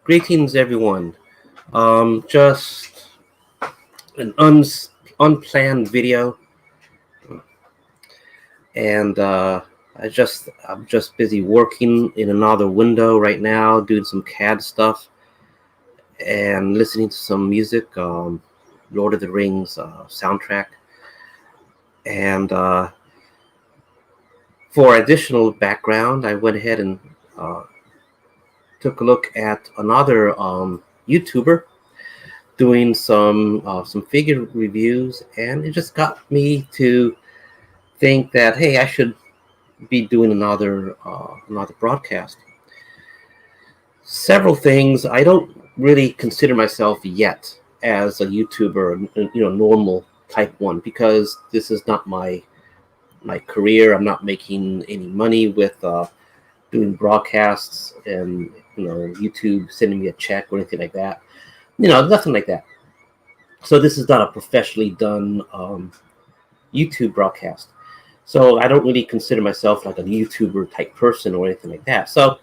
Greetings, everyone. Just an unplanned video, and I'm just busy working in another window right now, doing some CAD stuff and listening to some music, Lord of the Rings soundtrack, and for additional background, I went ahead and uh, took a look at another YouTuber doing some figure reviews, and it just got me to think that, hey, I should be doing another broadcast. Several things. I don't really consider myself yet as a YouTuber, normal type one, because this is not my career. I'm not making any money with doing broadcasts, and YouTube sending me a check or anything like that. Nothing like that. So this is not a professionally done YouTube broadcast. So I don't really consider myself like a YouTuber type person or anything like that. So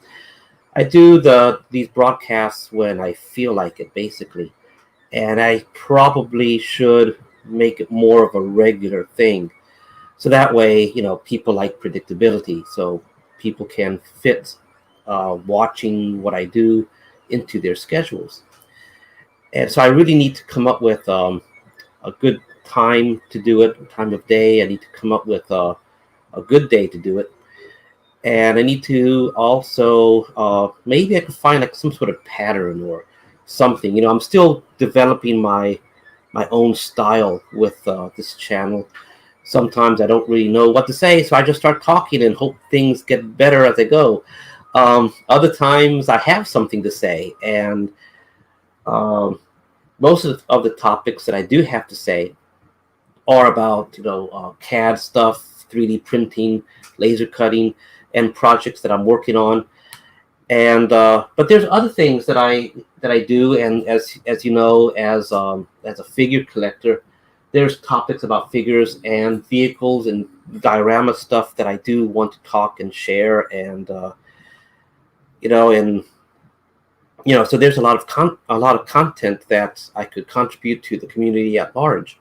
I do these broadcasts when I feel like it, basically. And I probably should make it more of a regular thing. So that way, people like predictability. So people can fit watching what I do into their schedules. And so I really need to come up with a good time to do it, time of day. I need to come up with a good day to do it. And I need to also, maybe I could find like some sort of pattern or something. I'm still developing my own style with this channel. Sometimes I don't really know what to say, so I just start talking and hope things get better as I go. Other times I have something to say, and most of the topics that I do have to say are about CAD stuff, 3D printing, laser cutting, and projects that I'm working on. And but there's other things that I do, and as you know, as a figure collector, there's topics about figures and vehicles and diorama stuff that I do want to talk and share, and so there's a lot of content that I could contribute to the community at large.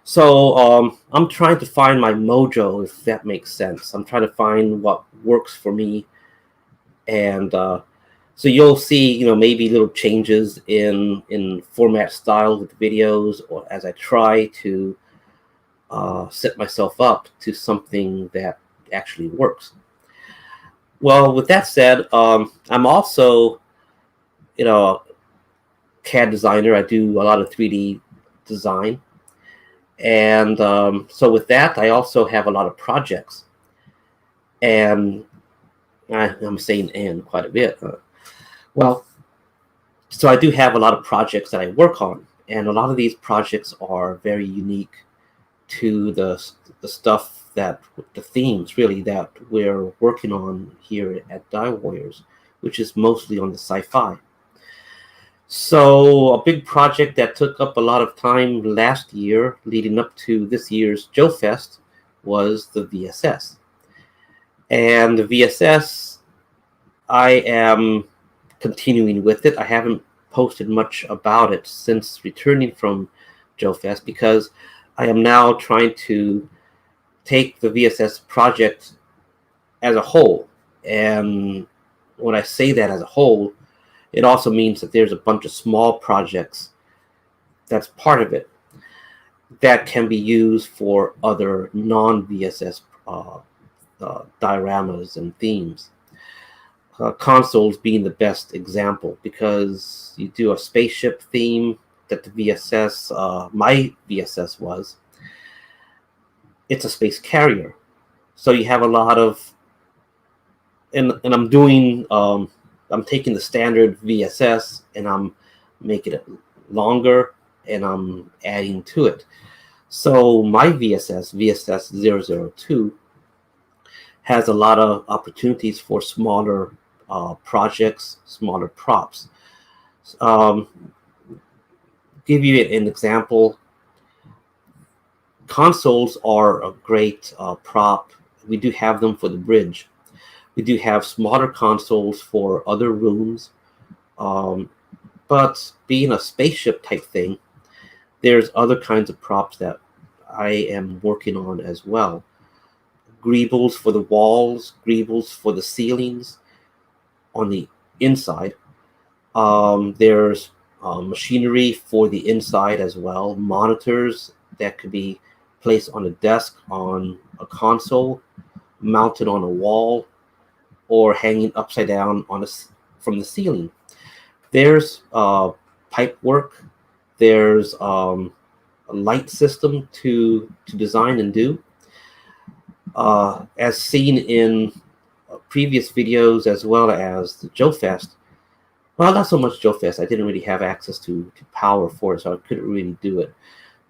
So I'm trying to find my mojo, if that makes sense. I'm trying to find what works for me, and so you'll see, maybe little changes in format style with videos, or as I try to set myself up to something that actually works. Well, with that said, I'm also, a CAD designer. I do a lot of 3D design. And so with that, I also have a lot of projects. And I'm saying "and" quite a bit. Well, so I do have a lot of projects that I work on. And a lot of these projects are very unique to the stuff the themes really that we're working on here at Die Warriors, which is mostly on the sci-fi. So a big project that took up a lot of time last year, leading up to this year's Joe Fest, was the VSS. And the VSS, I am continuing with it. I haven't posted much about it since returning from Joe Fest, because I am now trying to take the VSS project as a whole. And when I say that as a whole, it also means that there's a bunch of small projects that's part of it that can be used for other non-VSS dioramas and themes. Consoles being the best example, because you do a spaceship theme that the VSS, my VSS was. It's a space carrier. So you have a lot of, and I'm doing, I'm taking the standard VSS and I'm making it longer and I'm adding to it. So my VSS 002, has a lot of opportunities for smaller projects, smaller props. Give you an example. Consoles are a great prop. We do have them for the bridge. We do have smaller consoles for other rooms. But being a spaceship type thing, there's other kinds of props that I am working on as well. Greebles for the walls, greebles for the ceilings on the inside. There's machinery for the inside as well, monitors that could be placed on a desk, on a console, mounted on a wall, or hanging upside down from the ceiling. There's pipe work. There's a light system to design and do. As seen in previous videos as well as the Joe Fest. Well, not so much Joe Fest. I didn't really have access to power for it, so I couldn't really do it.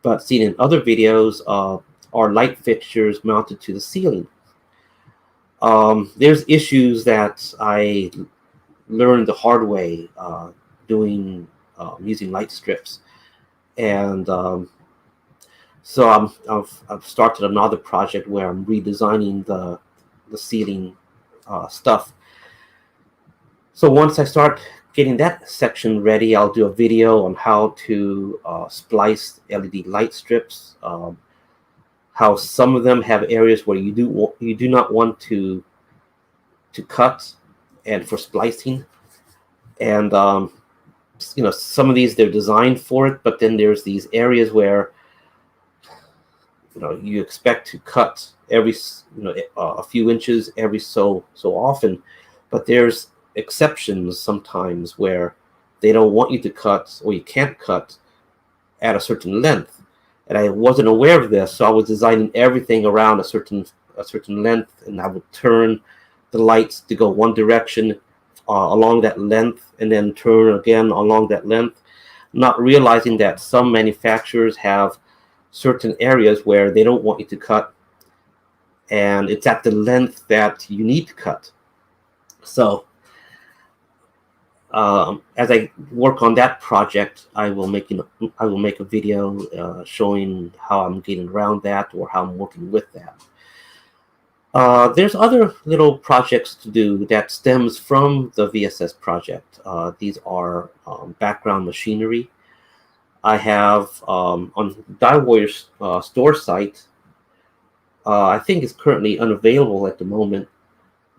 But seen in other videos, are light fixtures mounted to the ceiling. There's issues that I learned the hard way doing using light strips, and so I've started another project where I'm redesigning the ceiling stuff. So once I start getting that section ready, I'll do a video on how to splice LED light strips. How some of them have areas where you do not want to cut, and for splicing, and some of these they're designed for it, but then there's these areas where you expect to cut every a few inches every so often, but there's exceptions sometimes where they don't want you to cut, or you can't cut at a certain length. And I wasn't aware of this, so I was designing everything around a certain length, and I would turn the lights to go one direction along that length, and then turn again along that length, not realizing that some manufacturers have certain areas where they don't want you to cut, and it's at the length that you need to cut. So as I work on that project, I will make a video showing how I'm getting around that, or how I'm working with that. There's other little projects to do that stems from the VSS project. These are background machinery. I have on Die Warrior's store site. I think it's currently unavailable at the moment.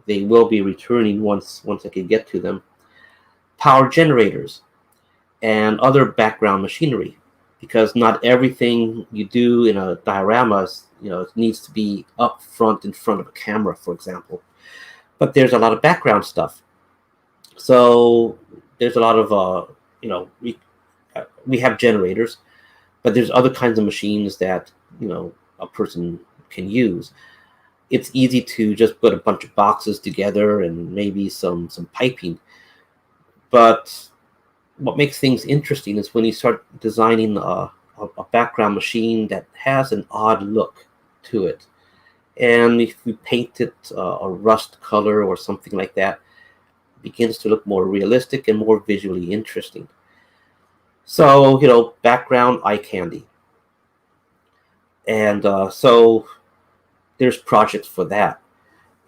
They will be returning once I can get to them. Power generators and other background machinery, because not everything you do in a diorama needs to be up front in front of a camera, for example. But there's a lot of background stuff. So there's a lot of we have generators, but there's other kinds of machines that a person can use. It's easy to just put a bunch of boxes together and maybe some piping. But what makes things interesting is when you start designing a background machine that has an odd look to it. And if you paint it a rust color or something like that, it begins to look more realistic and more visually interesting. So, background eye candy. And so there's projects for that.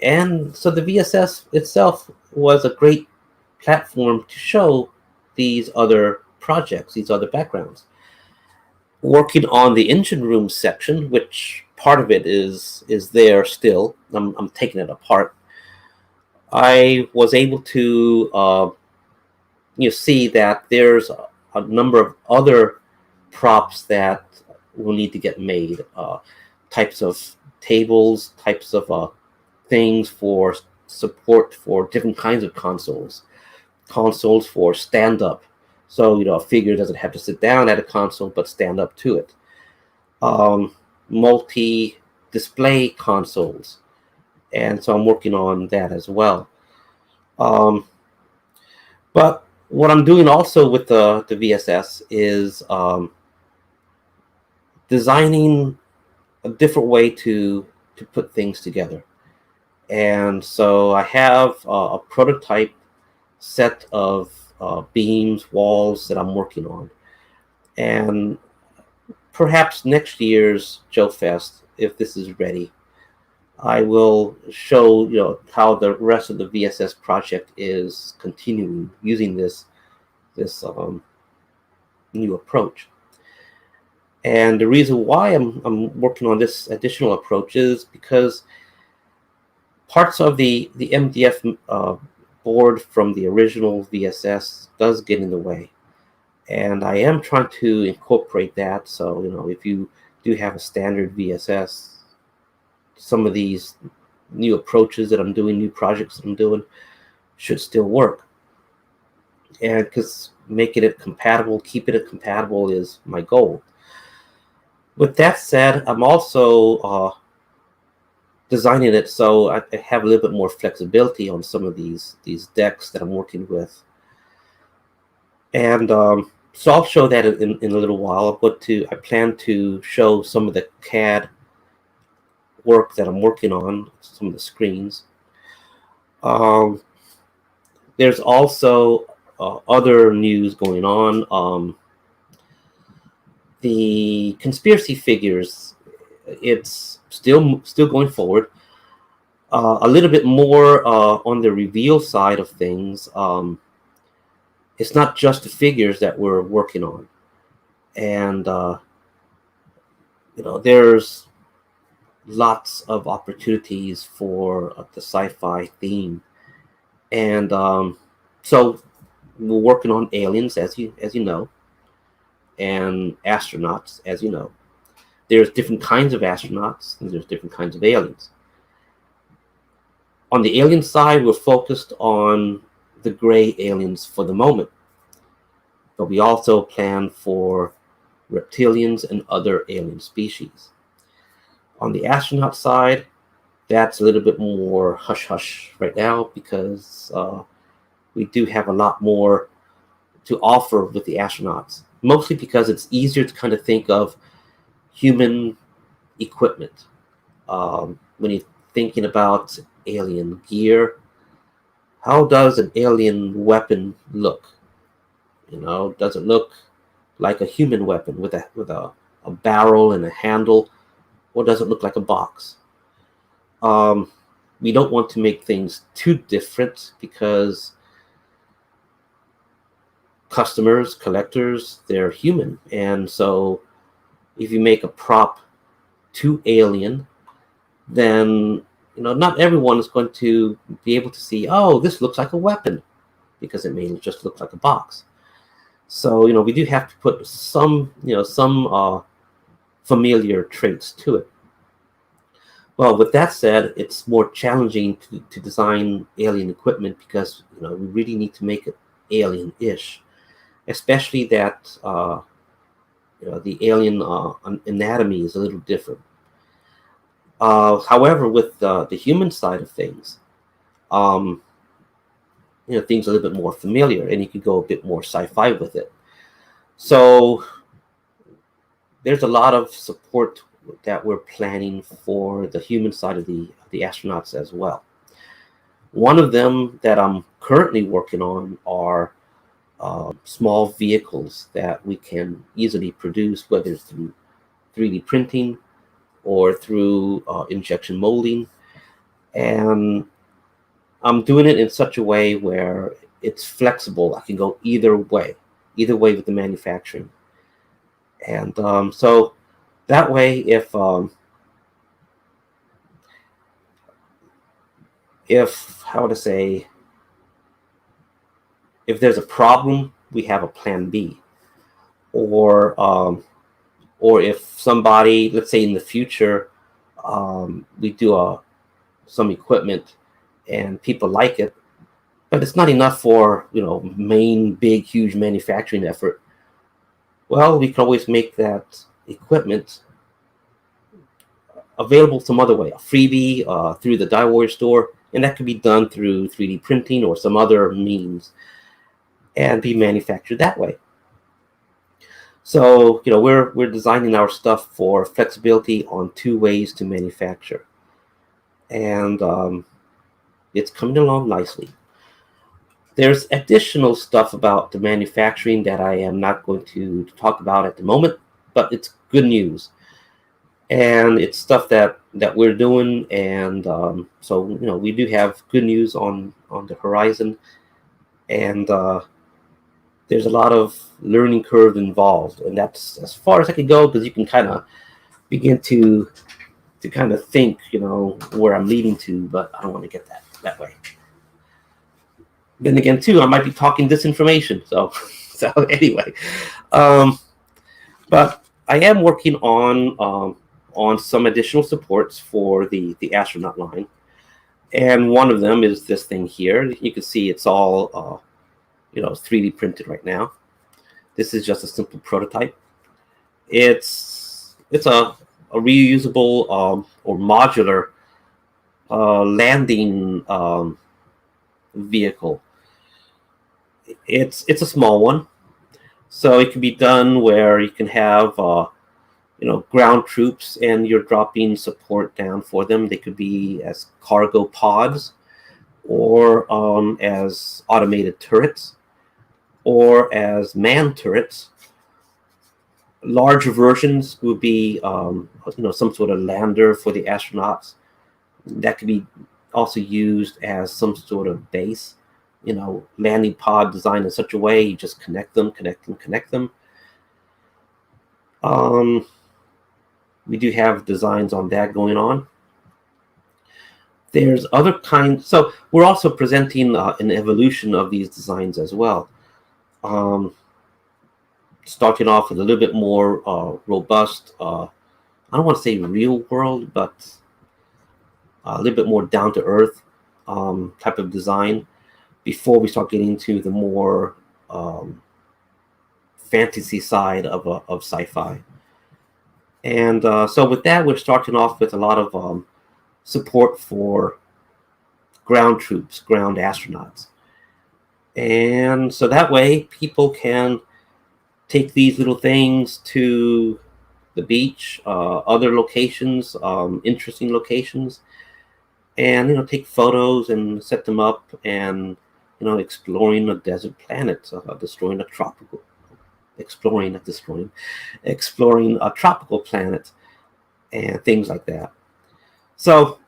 And so the VSS itself was a great platform to show these other projects, these other backgrounds. Working on the engine room section, which part of it is there still. I'm taking it apart. I was able to see that there's a number of other props that will need to get made. Types of tables, types of things for support for different kinds of consoles. Consoles for stand-up, so a figure doesn't have to sit down at a console but stand up to it. Multi-display consoles, and so I'm working on that as well. But what I'm doing also with the VSS is designing a different way to put things together. And so I have a prototype set of beams, walls that I'm working on. And perhaps next year's Joe Fest, if this is ready, I will show how the rest of the VSS project is continuing using this this new approach. And the reason why I'm working on this additional approach is because parts of the MDF board from the original VSS does get in the way. And I am trying to incorporate that. So, if you do have a standard VSS, some of these new approaches that I'm doing, new projects that I'm doing, should still work. And because making it compatible, keeping it compatible is my goal. With that said, I'm also designing it so I have a little bit more flexibility on some of these decks that I'm working with. And so I'll show that in a little while. I plan to show some of the CAD work that I'm working on, some of the screens. There's also other news going on. The conspiracy figures, it's still going forward. A little bit more on the reveal side of things. It's not just the figures that we're working on, and there's lots of opportunities for the sci-fi theme, and so we're working on aliens, as you know, and astronauts, as you know. There's different kinds of astronauts, and there's different kinds of aliens. On the alien side, we're focused on the gray aliens for the moment, but we also plan for reptilians and other alien species. On the astronaut side, that's a little bit more hush-hush right now, because we do have a lot more to offer with the astronauts, mostly because it's easier to kind of think of human equipment. When you're thinking about alien gear, how does an alien weapon look? Does it look like a human weapon with a barrel and a handle, or does it look like a box? We don't want to make things too different, because customers, collectors, they're human. And so if you make a prop too alien, then not everyone is going to be able to see, oh, this looks like a weapon, because it may just look like a box. So we do have to put some familiar traits to it. Well, with that said, it's more challenging to design alien equipment, because we really need to make it alien-ish, especially that the alien anatomy is a little different. However, with the human side of things, things are a little bit more familiar, and you could go a bit more sci-fi with it. So there's a lot of support that we're planning for the human side of the astronauts as well. One of them that I'm currently working on are small vehicles that we can easily produce, whether it's through 3D printing or through injection molding. And I'm doing it in such a way where it's flexible. I can go either way with the manufacturing. And so that way, if how to say, if there's a problem, we have a plan B. Or if somebody, let's say in the future, we do some equipment and people like it, but it's not enough for main big huge manufacturing effort. Well, we can always make that equipment available some other way, a freebie through the Die Warrior store, and that could be done through 3D printing or some other means, and be manufactured that way. So we're designing our stuff for flexibility on two ways to manufacture, and it's coming along nicely. There's additional stuff about the manufacturing that I am not going to talk about at the moment, but it's good news, and it's stuff that we're doing, and so we do have good news on the horizon. And the there's a lot of learning curve involved, and that's as far as I can go, because you can kind of begin to kind of think, where I'm leading to, but I don't want to get that way. Then again, too, I might be talking disinformation. So, so anyway, but I am working on some additional supports for the astronaut line, and one of them is this thing here. You can see it's all 3D printed right now. This is just a simple prototype. It's a reusable or modular landing vehicle. It's a small one, so it can be done where you can have ground troops, and you're dropping support down for them. They could be as cargo pods, or as automated turrets, or as manned turrets. Larger versions would be some sort of lander for the astronauts. That could be also used as some sort of base. Landing pod designed in such a way you just connect them. We do have designs on that going on. There's other kinds. So we're also presenting an evolution of these designs as well. Starting off with a little bit more robust, I don't want to say real world, but a little bit more down to earth type of design, before we start getting into the more fantasy side of sci-fi. And so with that, we're starting off with a lot of support for ground troops, ground astronauts. And so that way people can take these little things to the beach, other locations, interesting locations, and take photos and set them up, and exploring a desert planet, exploring a tropical planet, and things like that. So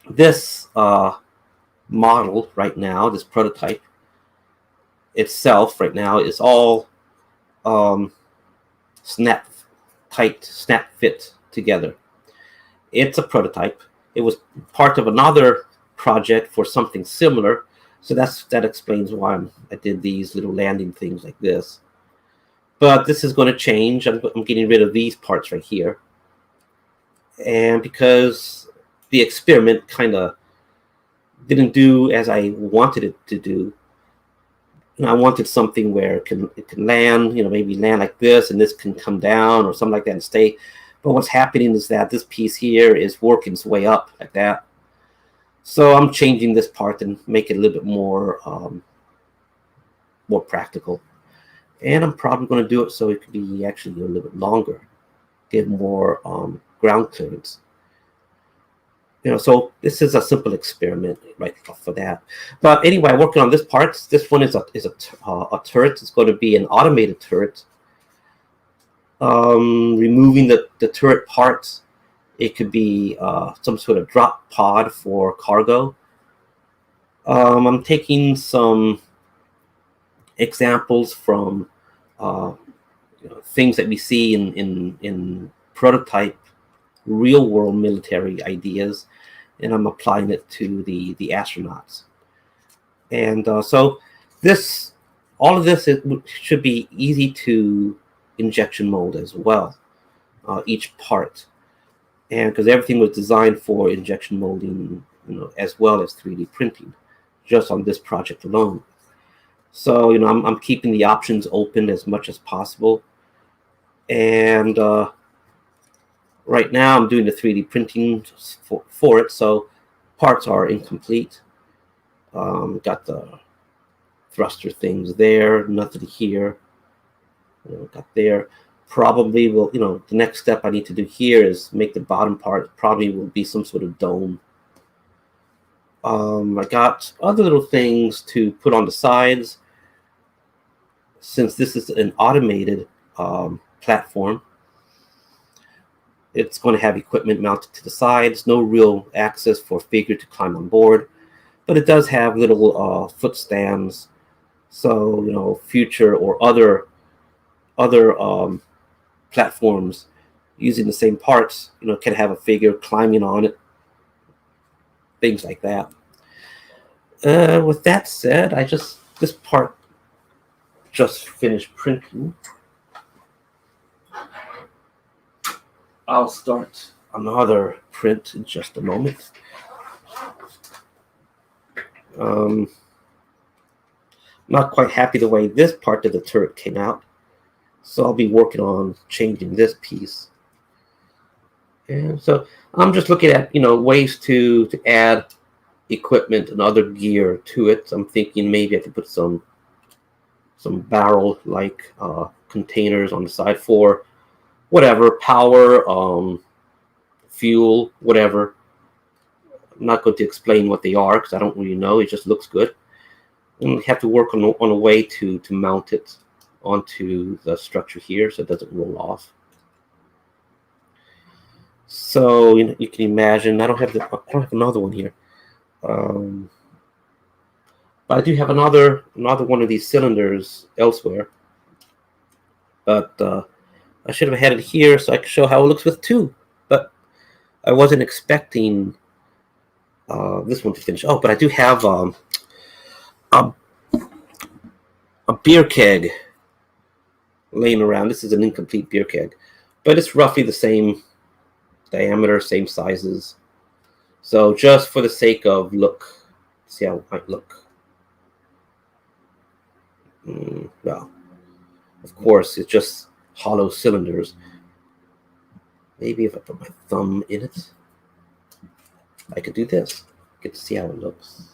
this model right now, this prototype itself right now, is all snap fit together. It's a prototype. It was part of another project for something similar, so that explains why I did these little landing things like this. But this is going to change. I'm getting rid of these parts right here, and because the experiment kind of didn't do as I wanted it to do, I wanted something where it can land, maybe land like this, and this can come down or something like that and stay. But what's happening is that this piece here is working its way up like that. So I'm changing this part and make it a little bit more practical. And I'm probably going to do it so it could be actually a little bit longer, give more ground clearance. So this is a simple experiment right for that. But anyway, working on this part. This one is a turret. It's going to be an automated turret. Removing the turret parts, it could be some sort of drop pod for cargo. I'm taking some examples from things that we see in prototype real world military ideas, and I'm applying it to the astronauts. And so all of this should be easy to injection mold as well, each part, and because everything was designed for injection molding, as well as 3D printing, just on this project alone. So I'm keeping the options open as much as possible, and right now I'm doing the 3D printing for it, so parts are incomplete. Got the thruster things there, nothing here. Got there. Probably will, the next step I need to do here is make the bottom part, probably will be some sort of dome. I got other little things to put on the sides. Since this is an automated platform, it's going to have equipment mounted to the sides, no real access for figure to climb on board, but it does have little foot stands So future or other platforms using the same parts, can have a figure climbing on it, things like that. With that said, this part just finished printing. I'll start another print in just a moment. Not quite happy the way this part of the turret came out, so I'll be working on changing this piece. And so I'm just looking at ways to add equipment and other gear to it. I'm thinking maybe I could put some barrel like containers on the side for whatever power, fuel, whatever. I'm not going to explain what they are because I don't really know. It just looks good. And we have to work on a way to mount it onto the structure here so it doesn't roll off. So you can imagine I don't have another one here, but I do have another one of these cylinders elsewhere. But I should have had it here so I could show how it looks with two. But I wasn't expecting this one to finish. Oh, but I do have a beer keg laying around. This is an incomplete beer keg, but it's roughly the same diameter, same sizes. So just for the sake of look, see how it might look. Well, of course, it's just hollow cylinders. Maybe if I put my thumb in it, I could do this. Get to see how it looks.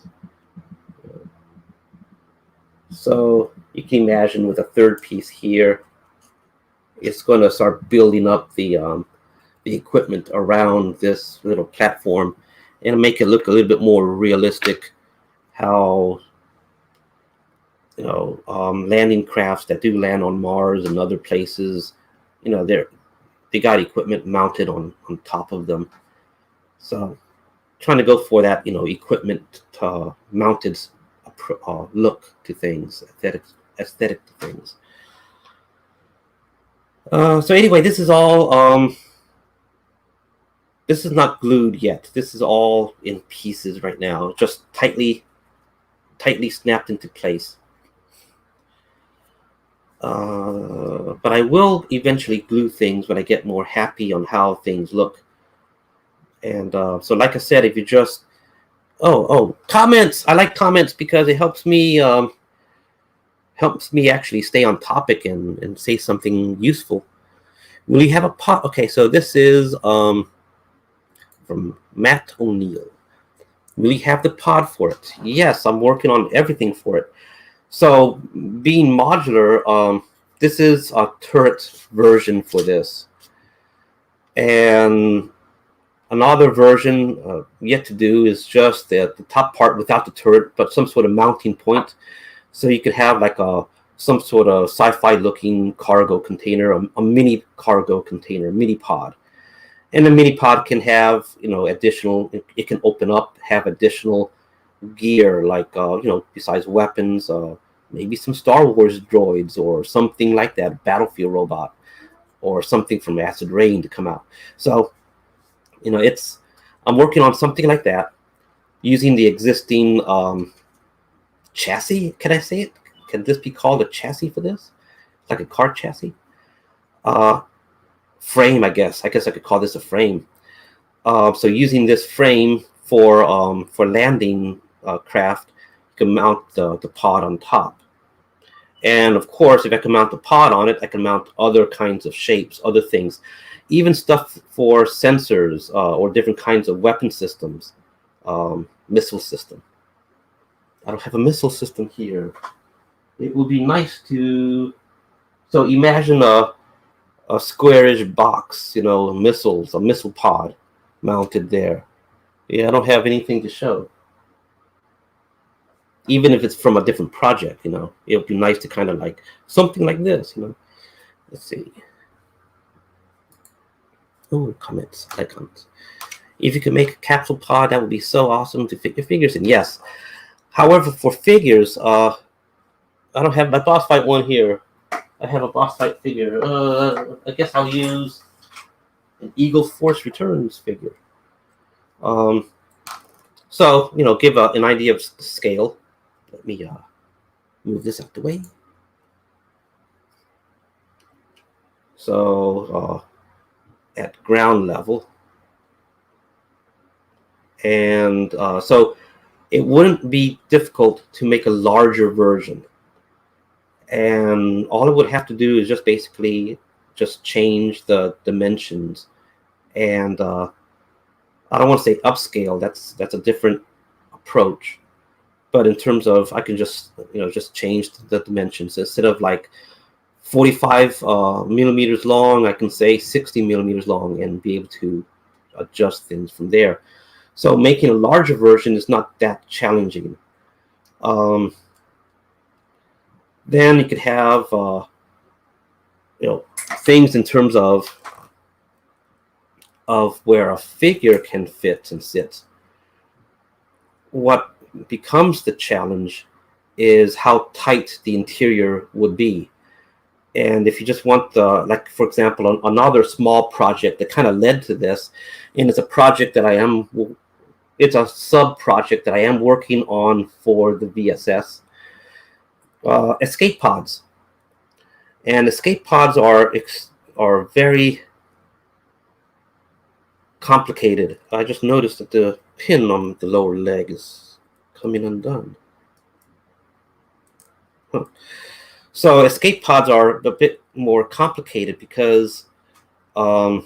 So you can imagine with a third piece here, it's going to start building up the equipment around this little platform and make it look a little bit more realistic. How landing crafts that do land on Mars and other places, they got equipment mounted on top of them. So trying to go for that equipment mounted look to things, aesthetic to things. So anyway, this is all this is not glued yet. This is all in pieces right now, just tightly snapped into place. But I will eventually glue things when I get more happy on how things look. And so like I said, if you just comments, I like comments because it helps me actually stay on topic and say something useful. Will you have a pod? Okay, so this is from Matt O'Neill. Will you have the pod for it? Yes, I'm working on everything for it. So being modular, this is a turret version for this. And another version yet to do is just the top part without the turret, but some sort of mounting point. So you could have like some sort of sci-fi looking cargo container, a mini cargo container, mini pod. And the mini pod can have, additional, it can open up, have additional gear like, besides weapons, maybe some Star Wars droids or something like that, battlefield robot or something from Acid Rain to come out. So, I'm working on something like that using the existing chassis. Can I say it? Can this be called a chassis for this? Like a car chassis? Frame, I guess. I could call this a frame. So using this frame for landing craft, you can mount the pod on top. And of course, if I can mount the pod on it, I can mount other kinds of shapes, other things, even stuff for sensors or different kinds of weapon systems, missile system. I don't have a missile system here. It would be nice to. So imagine a squarish box, missiles, a missile pod mounted there. Yeah, I don't have anything to show. Even if it's from a different project, it would be nice to kind of like something like this, Let's see. Oh, comments, icons. If you could make a capsule pod, that would be so awesome to fit your figures in. Yes. However, for figures, I don't have my boss fight one here. I have a boss fight figure. I guess I'll use an Eagle Force Returns figure. Um, so, give an idea of scale. Let me move this out the way. So, at ground level. And so it wouldn't be difficult to make a larger version. And all it would have to do is just basically just change the dimensions. And I don't want to say upscale. That's a different approach. But in terms of, I can just just change the dimensions. Instead of like 45 millimeters long, I can say 60 millimeters long and be able to adjust things from there. So making a larger version is not that challenging. Then you could have things in terms of where a figure can fit and sit. What becomes the challenge is how tight the interior would be. And if you just want like for example, another small project that kind of led to this, and it's a project that it's a sub project that I am working on for the VSS, escape pods. And escape pods are very complicated. I just noticed that the pin on the lower leg is coming undone. Huh. So escape pods are a bit more complicated because, well,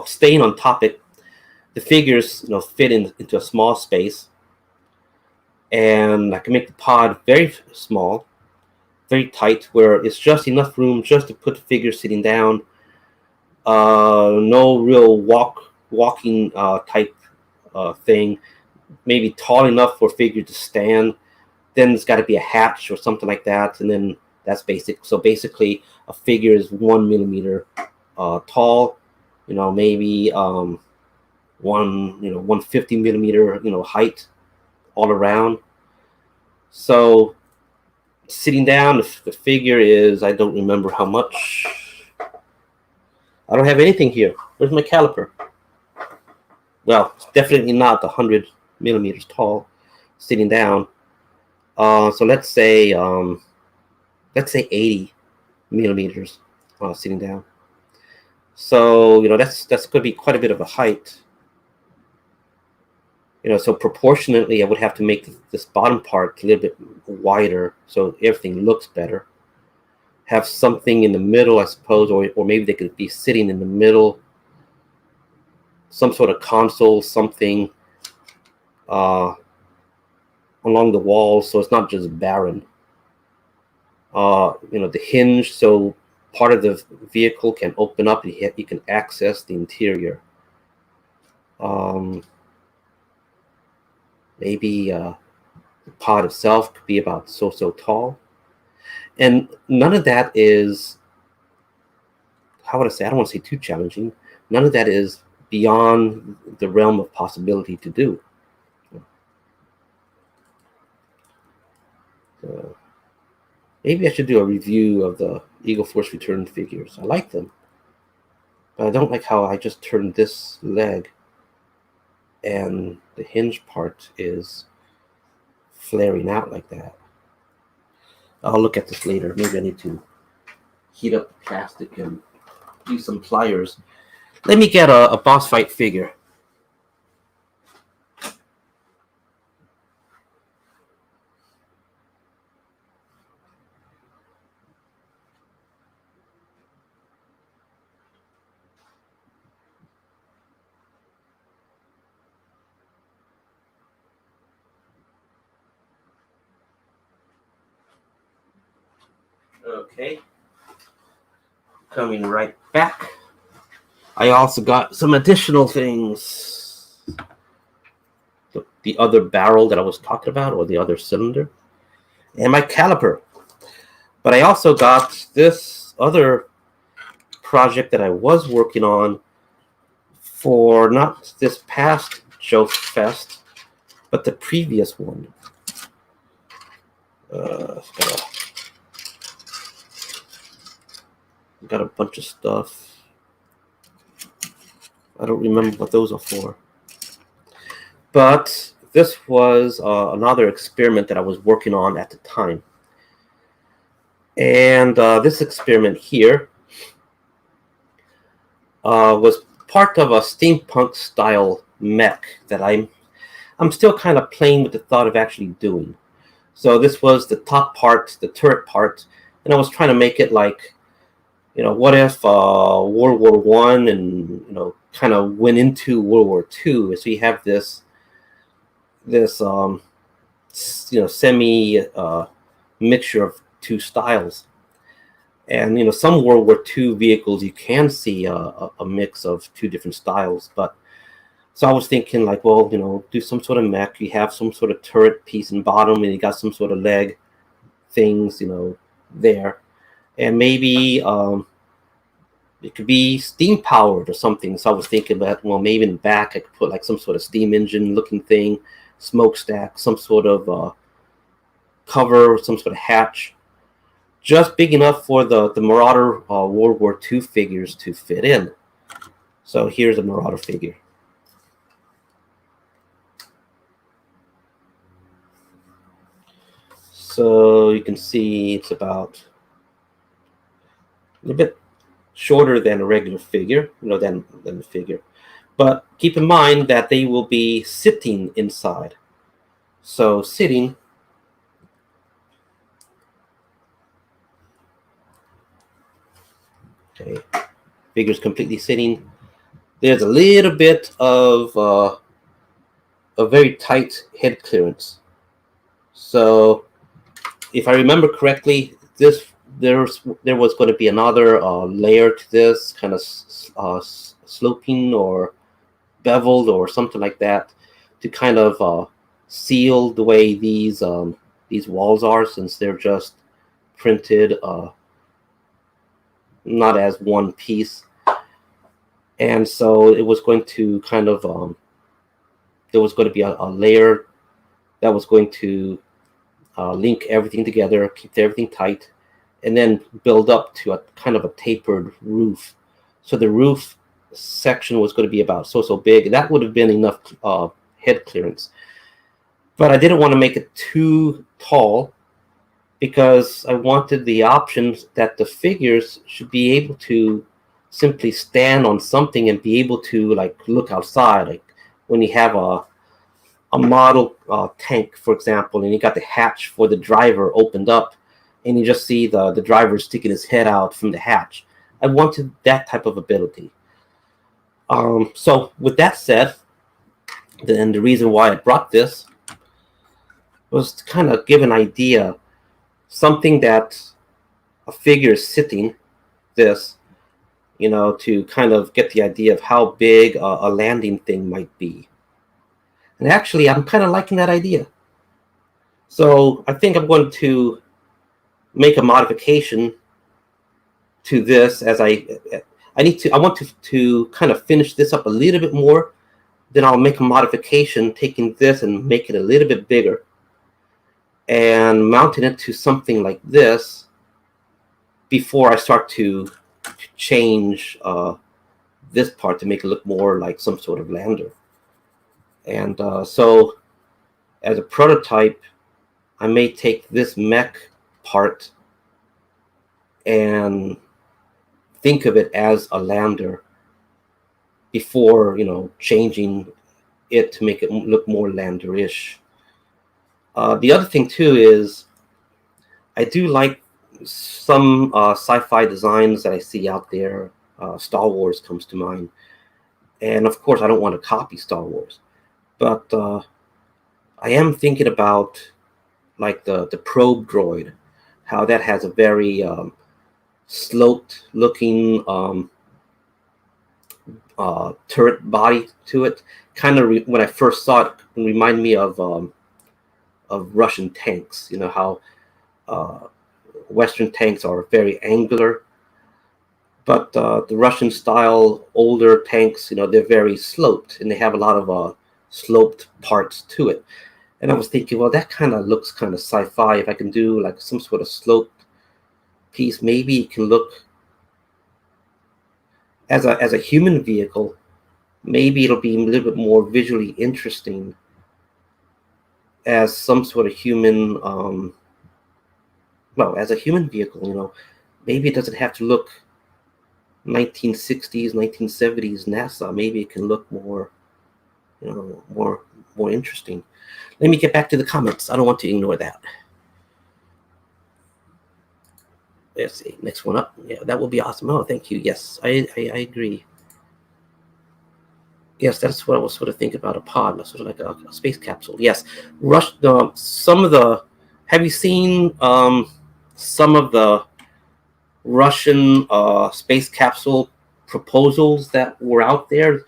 staying on topic, the figures fit into a small space, and I can make the pod very small, very tight, where it's just enough room just to put the figure sitting down. No real walking type thing. Maybe tall enough for a figure to stand. Then there's got to be a hatch or something like that, and then that's basic. So basically, a figure is 1 millimeter tall. Maybe 150 millimeter height all around. So sitting down, the figure is, I don't remember how much. I don't have anything here. Where's my caliper? Well, it's definitely not 100 millimeters tall sitting down. So let's say 80 millimeters sitting down. So that's going to be quite a bit of a height. So proportionately, I would have to make this bottom part a little bit wider so everything looks better. Have something in the middle, I suppose, or maybe they could be sitting in the middle. Some sort of console, something along the wall, so it's not just barren. The hinge, so part of the vehicle can open up and you can access the interior. Maybe the pod itself could be about so tall. And none of that is, how would I say, I don't want to say too challenging. None of that is beyond the realm of possibility to do. Maybe I should do a review of the Eagle Force Return figures. I like them, but I don't like how I just turned this leg and the hinge part is flaring out like that. I'll look at this later. Maybe I need to heat up the plastic and use some pliers. Let me get a boss fight figure. Okay. Coming right back. I also got some additional things. The other barrel that I was talking about, or the other cylinder, and my caliper. But I also got this other project that I was working on for not this past Joe Fest, but the previous one. Uh, got a bunch of stuff. I don't remember what those are for. But this was another experiment that I was working on at the time. And this experiment here was part of a steampunk style mech that I'm still kind of playing with the thought of actually doing. So this was the top part, the turret part, and I was trying to make it like, what if World War One and kind of went into World War Two? So you have this semi mixture of two styles. And some World War II vehicles you can see a mix of two different styles. But so I was thinking like, well, do some sort of mech. You have some sort of turret piece in bottom, and you got some sort of leg things, there, and maybe it could be steam powered or something. So I was thinking about, well, maybe in the back I could put like some sort of steam engine looking thing, smokestack, some sort of cover, some sort of hatch, just big enough for the Marauder World War II figures to fit in. So here's a Marauder figure. So you can see it's about a little bit shorter than a regular figure, than the figure. But keep in mind that they will be sitting inside. So sitting, okay, figure's completely sitting. There's a little bit of a very tight head clearance. So if I remember correctly, there was going to be another layer to this, kind of sloping or beveled or something like that, to kind of seal the way these walls are, since they're just printed not as one piece. And so it was going to kind of there was going to be a layer that was going to link everything together, keep everything tight, and then build up to a kind of a tapered roof. So the roof section was going to be about so big. That would have been enough head clearance. But I didn't want to make it too tall, because I wanted the options that the figures should be able to simply stand on something and be able to like look outside. Like when you have a model tank, for example, and you got the hatch for the driver opened up, and you just see the driver sticking his head out from the hatch. I wanted that type of ability. So with that said, then the reason why I brought this was to kind of give an idea, something that a figure is sitting, this, to kind of get the idea of how big a landing thing might be. And actually, I'm kind of liking that idea. So I think I'm going to make a modification to this, as I want to kind of finish this up a little bit more. Then I'll make a modification, taking this and make it a little bit bigger, and mounting it to something like this before I start to change this part to make it look more like some sort of lander. And so as a prototype, I may take this mech part and think of it as a lander before, changing it to make it look more lander-ish. The other thing too is I do like some sci-fi designs that I see out there. Star Wars comes to mind. And of course, I don't want to copy Star Wars. But I am thinking about like the probe droid, how that has a very sloped looking turret body to it. Kind of when I first saw it, it reminded me of Russian tanks. How Western tanks are very angular, but the Russian style older tanks, they're very sloped, and they have a lot of sloped parts to it. And I was thinking, well, that kind of looks kind of sci-fi. If I can do like some sort of sloped piece, maybe it can look as a human vehicle. Maybe it'll be a little bit more visually interesting as some sort of human, well, as a human vehicle. Maybe it doesn't have to look 1960s, 1970s NASA. Maybe it can look more, more interesting. Let me get back to the comments. I don't want to ignore that. Let's see. Next one up. Yeah, that will be awesome. Oh, thank you. Yes, I agree. Yes, that's what I was sort of thinking about, a pod, sort of like a space capsule. Yes, some of the. Have you seen some of the Russian space capsule proposals that were out there?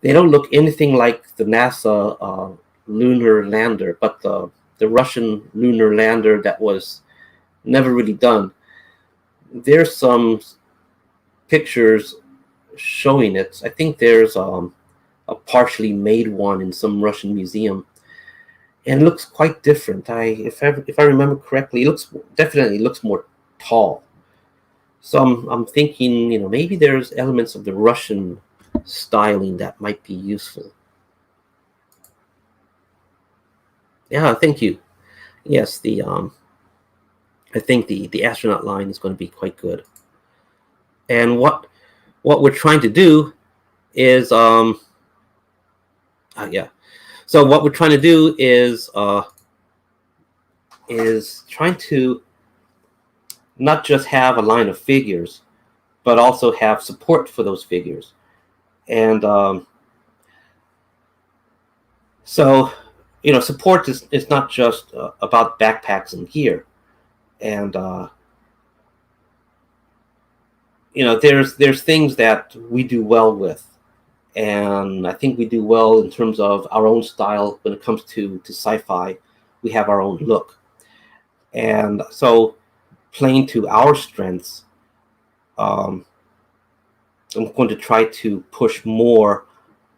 They don't look anything like the NASA lunar lander, but the Russian lunar lander that was never really done. There's some pictures showing it. I think there's a partially made one in some Russian museum, and it looks quite different. If I remember correctly, it definitely looks more tall. So I'm thinking, maybe there's elements of the Russian styling that might be useful. Yeah, thank you. Yes, I think the astronaut line is going to be quite good. And what we're trying to do is yeah. So what we're trying to do is trying to not just have a line of figures, but also have support for those figures. And so, support is not just about backpacks and gear. And there's things that we do well with, and I think we do well in terms of our own style. When it comes to sci-fi, we have our own look, and so playing to our strengths, I'm going to try to push more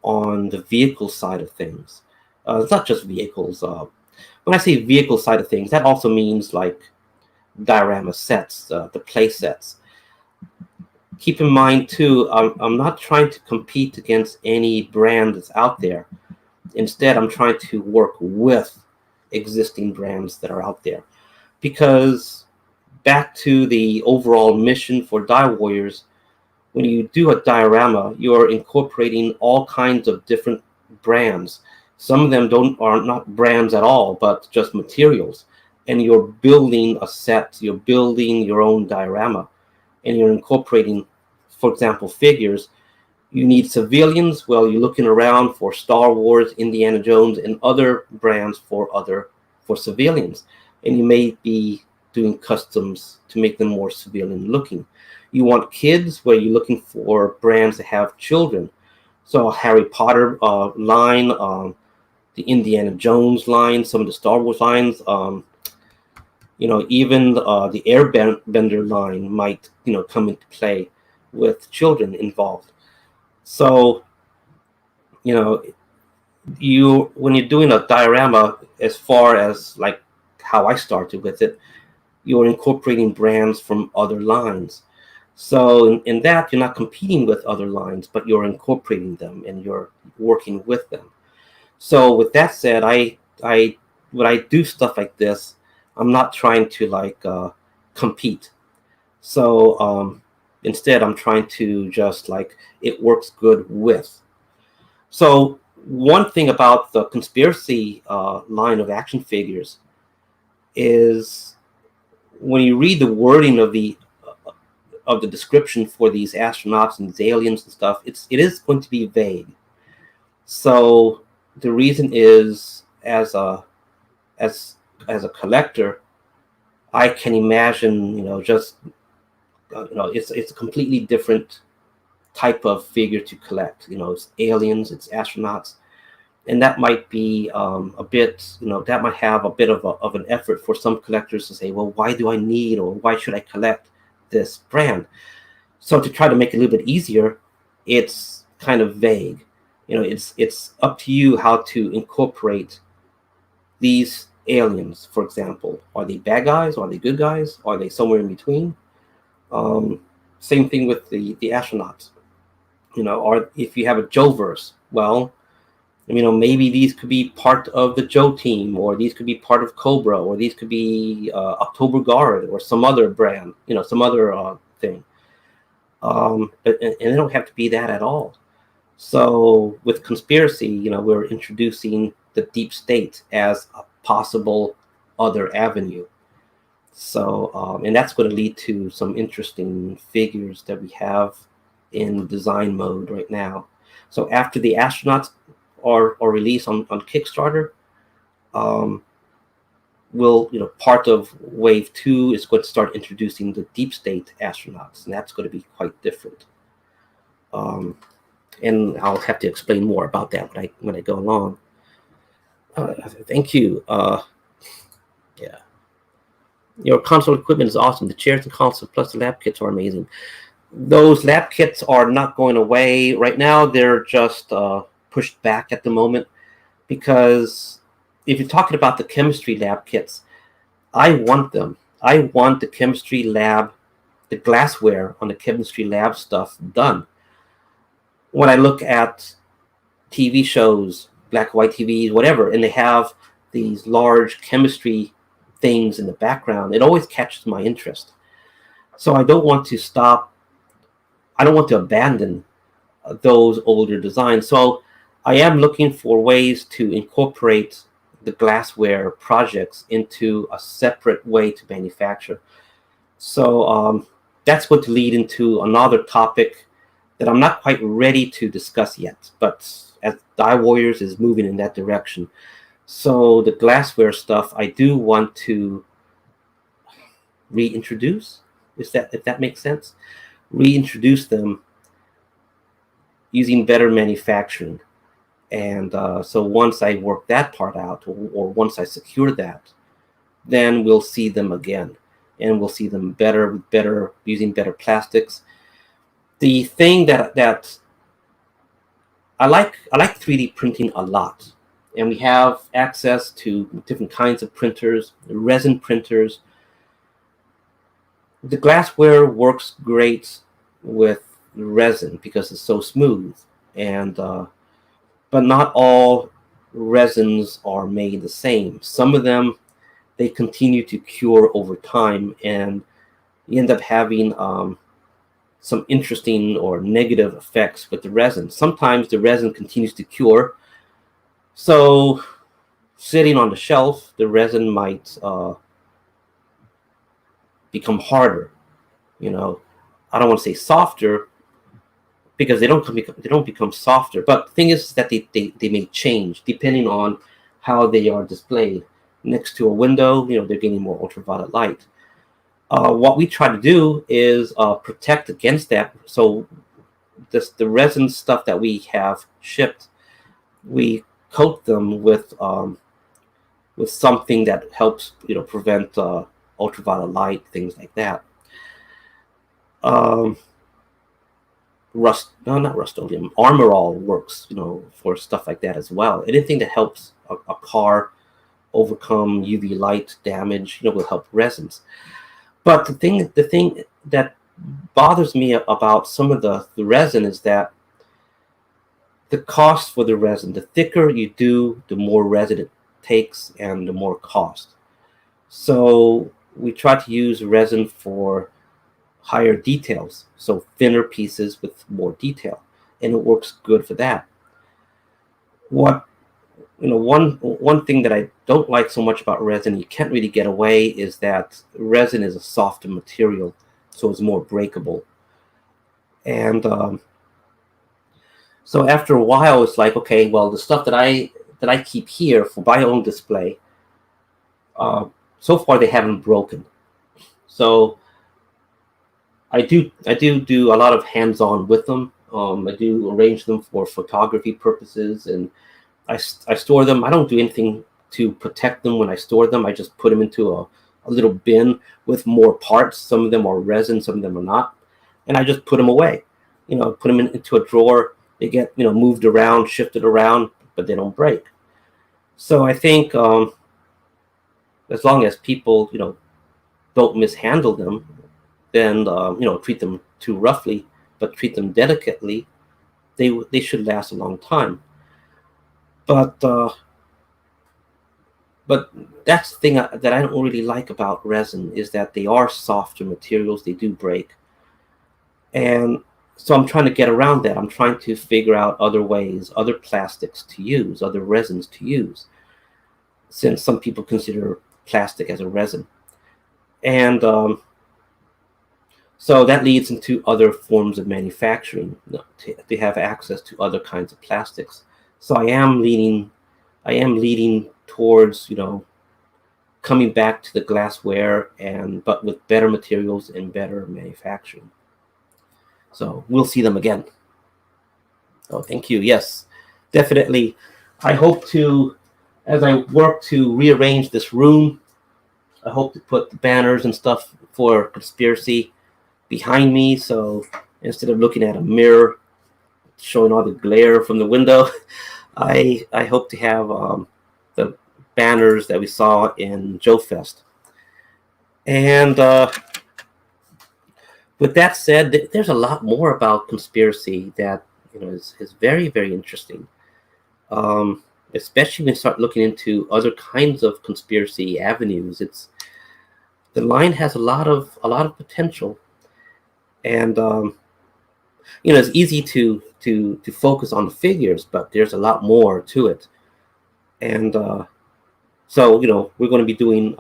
on the vehicle side of things. It's not just vehicles. When I say vehicle side of things, that also means like diorama sets, the play sets. Keep in mind too, I'm not trying to compete against any brand that's out there. Instead, I'm trying to work with existing brands that are out there. Because back to the overall mission for Die Warriors, when you do a diorama, you're incorporating all kinds of different brands. Some of them are not brands at all, but just materials. And you're building a set, you're building your own diorama, and you're incorporating, for example, figures. You need civilians. Well, you're looking around for Star Wars, Indiana Jones, and other brands for civilians. And you may be doing customs to make them more civilian looking. You want kids, where you're looking for brands that have children. So Harry Potter line, the Indiana Jones line, some of the Star Wars lines, even the Airbender line might, come into play with children involved. So, when you're doing a diorama, as far as like how I started with it, you're incorporating brands from other lines. So in that, you're not competing with other lines, but you're incorporating them and you're working with them. So with that said, when I do stuff like this, I'm not trying to compete. So instead, I'm trying to just it works good with. So one thing about the conspiracy line of action figures is when you read the wording of the description for these astronauts and these aliens and stuff, it is going to be vague. So the reason is, as a collector, I can imagine, it's a completely different type of figure to collect. It's aliens, it's astronauts, and that might be a bit, that might have a bit of an effort for some collectors to say, well, why do I need, or why should I collect this brand? So to try to make it a little bit easier, it's kind of vague. It's up to you how to incorporate these aliens, for example, are they bad guys? Are they good guys? Are they somewhere in between? Um, Same thing with the astronauts. Or if you have a Joe verse, well, maybe these could be part of the Joe team, or these could be part of Cobra, or these could be October Guard, or some other brand, some other thing. And they don't have to be that at all. So with conspiracy, we're introducing the deep state as a possible other avenue. So, and that's going to lead to some interesting figures that we have in design mode right now. So after the astronauts are released on Kickstarter, um, part of wave 2 is going to start introducing the deep state astronauts, and that's going to be quite different. And I'll have to explain more about that when I go along. Thank you. Yeah. Your console equipment is awesome. The chairs and console plus the lab kits are amazing. Those lab kits are not going away. Right now, they're just pushed back at the moment, because if you're talking about the chemistry lab kits, I want them. I want the chemistry lab, the glassware on the chemistry lab stuff done. When I look at TV shows, black and white TVs, whatever, and they have these large chemistry things in the background, it always catches my interest. So I don't want to stop. I don't want to abandon those older designs. So I am looking for ways to incorporate the glassware projects into a separate way to manufacture. So that's going to lead into another topic that I'm not quite ready to discuss yet, but as Die Warriors is moving in that direction. So the glassware stuff, I do want to reintroduce, if that makes sense, reintroduce them using better manufacturing. And so once I work that part out, or once I secure that, then we'll see them again, and we'll see them better using better plastics. The thing that I like 3D printing a lot, and we have access to different kinds of printers, resin printers. The glassware works great with resin because it's so smooth, and but not all resins are made the same. Some of them, they continue to cure over time, and you end up having some interesting or negative effects with the resin. Sometimes the resin continues to cure, so sitting on the shelf, the resin might become harder. I don't want to say softer, because they don't become softer. But the thing is that they may change depending on how they are displayed. Next to a window, they're getting more ultraviolet light. What we try to do is protect against that. So the resin stuff that we have shipped, we coat them with something that helps prevent ultraviolet light, things like that. Not Rust-Oleum, Armor All works, for stuff like that as well. Anything that helps a car overcome UV light damage, will help resins. But the thing that bothers me about some of the resin is that the cost for the resin, the thicker you do, the more resin it takes and the more cost. So we try to use resin for higher details, so thinner pieces with more detail, and it works good for that. One thing that I don't like so much about resin, you can't really get away, is that resin is a softer material, so it's more breakable. And so after a while, it's like, okay, well, the stuff that I keep here for my own display, so far they haven't broken. So I do a lot of hands-on with them. I do arrange them for photography purposes, and I store them. I don't do anything to protect them when I store them. I just put them into a little bin with more parts. Some of them are resin, some of them are not, and I just put them away. Put them into a drawer. They get moved around, shifted around, but they don't break. So I think as long as people, don't mishandle them, then treat them too roughly, but treat them delicately, they should last a long time. But that's the thing that I don't really like about resin, is that they are softer materials. They do break, and so I'm trying to get around that. I'm trying to figure out other ways, other plastics to use, other resins to use, since some people consider plastic as a resin. And so that leads into other forms of manufacturing, to have access to other kinds of plastics. So I am leaning towards, coming back to the glassware, but with better materials and better manufacturing. So we'll see them again. Oh, thank you. Yes, definitely. I hope to, as I work to rearrange this room, I hope to put the banners and stuff for Conspiracy behind me. So instead of looking at a mirror showing all the glare from the window, I hope to have the banners that we saw in Joe Fest. And with that said, there's a lot more about Conspiracy that is very, very interesting. Especially when you start looking into other kinds of conspiracy avenues. The line has a lot of potential, and it's easy to focus on the figures, but there's a lot more to it. And so we're going to be doing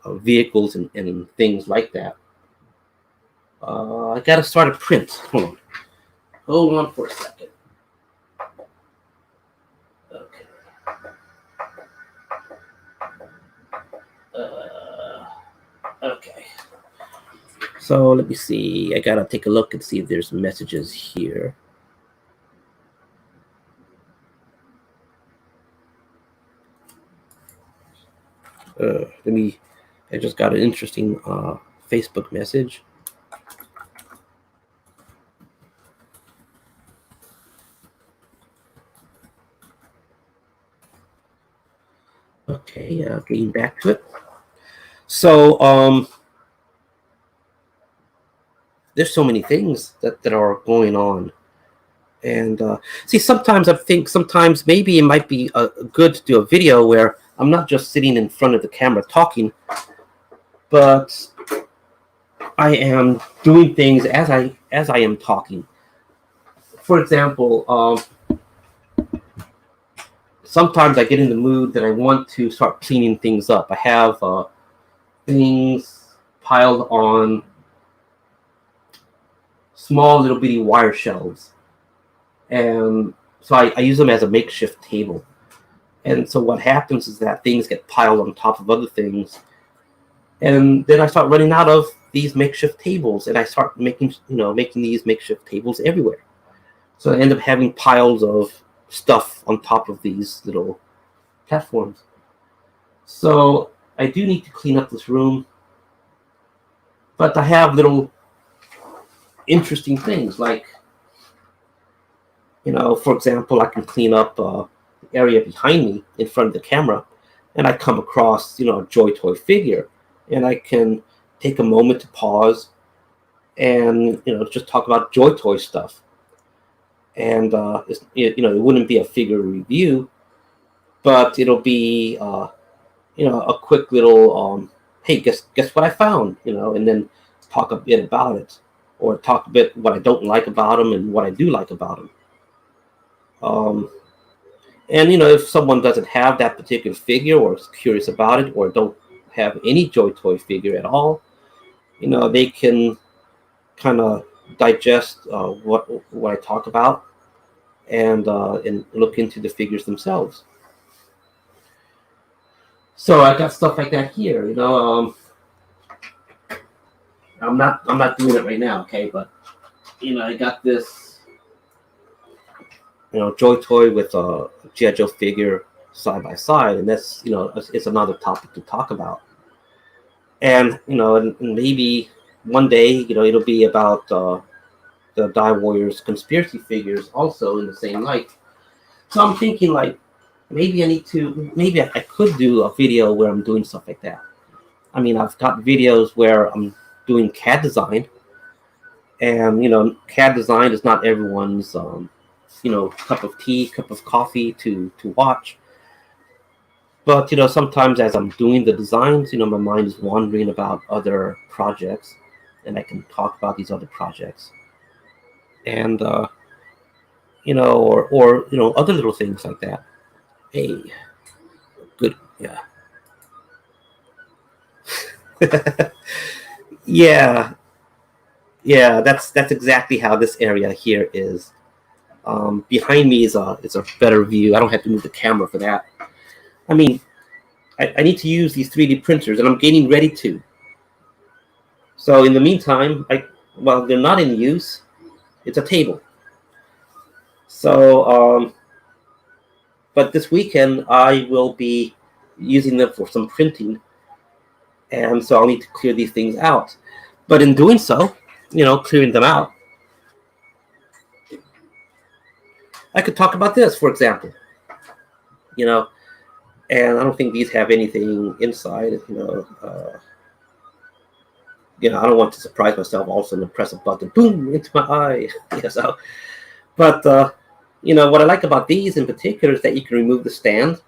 vehicles and things like that. I got to start a print. Hold on for a second. Okay. Okay. So let me see. I gotta take a look and see if there's messages here. I just got an interesting Facebook message. Okay, getting back to it. So there's so many things that are going on. And see, sometimes I think maybe it might be good to do a video where I'm not just sitting in front of the camera talking, but I am doing things as I am talking. For example, sometimes I get in the mood that I want to start cleaning things up. I have things piled on small little bitty wire shelves, and so I use them as a makeshift table. And so what happens is that things get piled on top of other things, and then I start running out of these makeshift tables, and I start making these makeshift tables everywhere. So I end up having piles of stuff on top of these little platforms. So I do need to clean up this room, but I have little interesting things, like, for example, I can clean up the area behind me in front of the camera, and I come across, a Joy Toy figure, and I can take a moment to pause and, just talk about Joy Toy stuff. And, it wouldn't be a figure review, but it'll be, a quick little, hey, guess what I found, and then talk a bit about it, or talk a bit what I don't like about them and what I do like about them. And if someone doesn't have that particular figure, or is curious about it, or don't have any Joy Toy figure at all, they can kind of digest what I talk about, and look into the figures themselves. So I got stuff like that here. I'm not doing it right now, okay? But I got this, Joy Toy with a G.I. Joe figure side by side, and that's it's another topic to talk about. And and maybe one day it'll be about the Die Warriors conspiracy figures also in the same light. So I'm thinking, like, Maybe I need to. Maybe I could do a video where I'm doing stuff like that. I mean, I've got videos where I'm doing CAD design, and CAD design is not everyone's cup of tea, cup of coffee to watch. But sometimes as I'm doing the designs, my mind is wandering about other projects, and I can talk about these other projects, and or other little things like that. Hey, good, yeah, yeah, yeah. That's exactly how this area here is. Behind me is a better view. I don't have to move the camera for that. I mean, I need to use these 3D printers, and I'm getting ready to. So in the meantime, while they're not in use, it's a table. So, but this weekend I will be using them for some printing, and so I'll need to clear these things out. But in doing so, clearing them out, I could talk about this, for example. You know, and I don't think these have anything inside. I don't want to surprise myself all of a sudden and press a button, boom, into my eye. So, but what I like about these in particular is that you can remove the stand,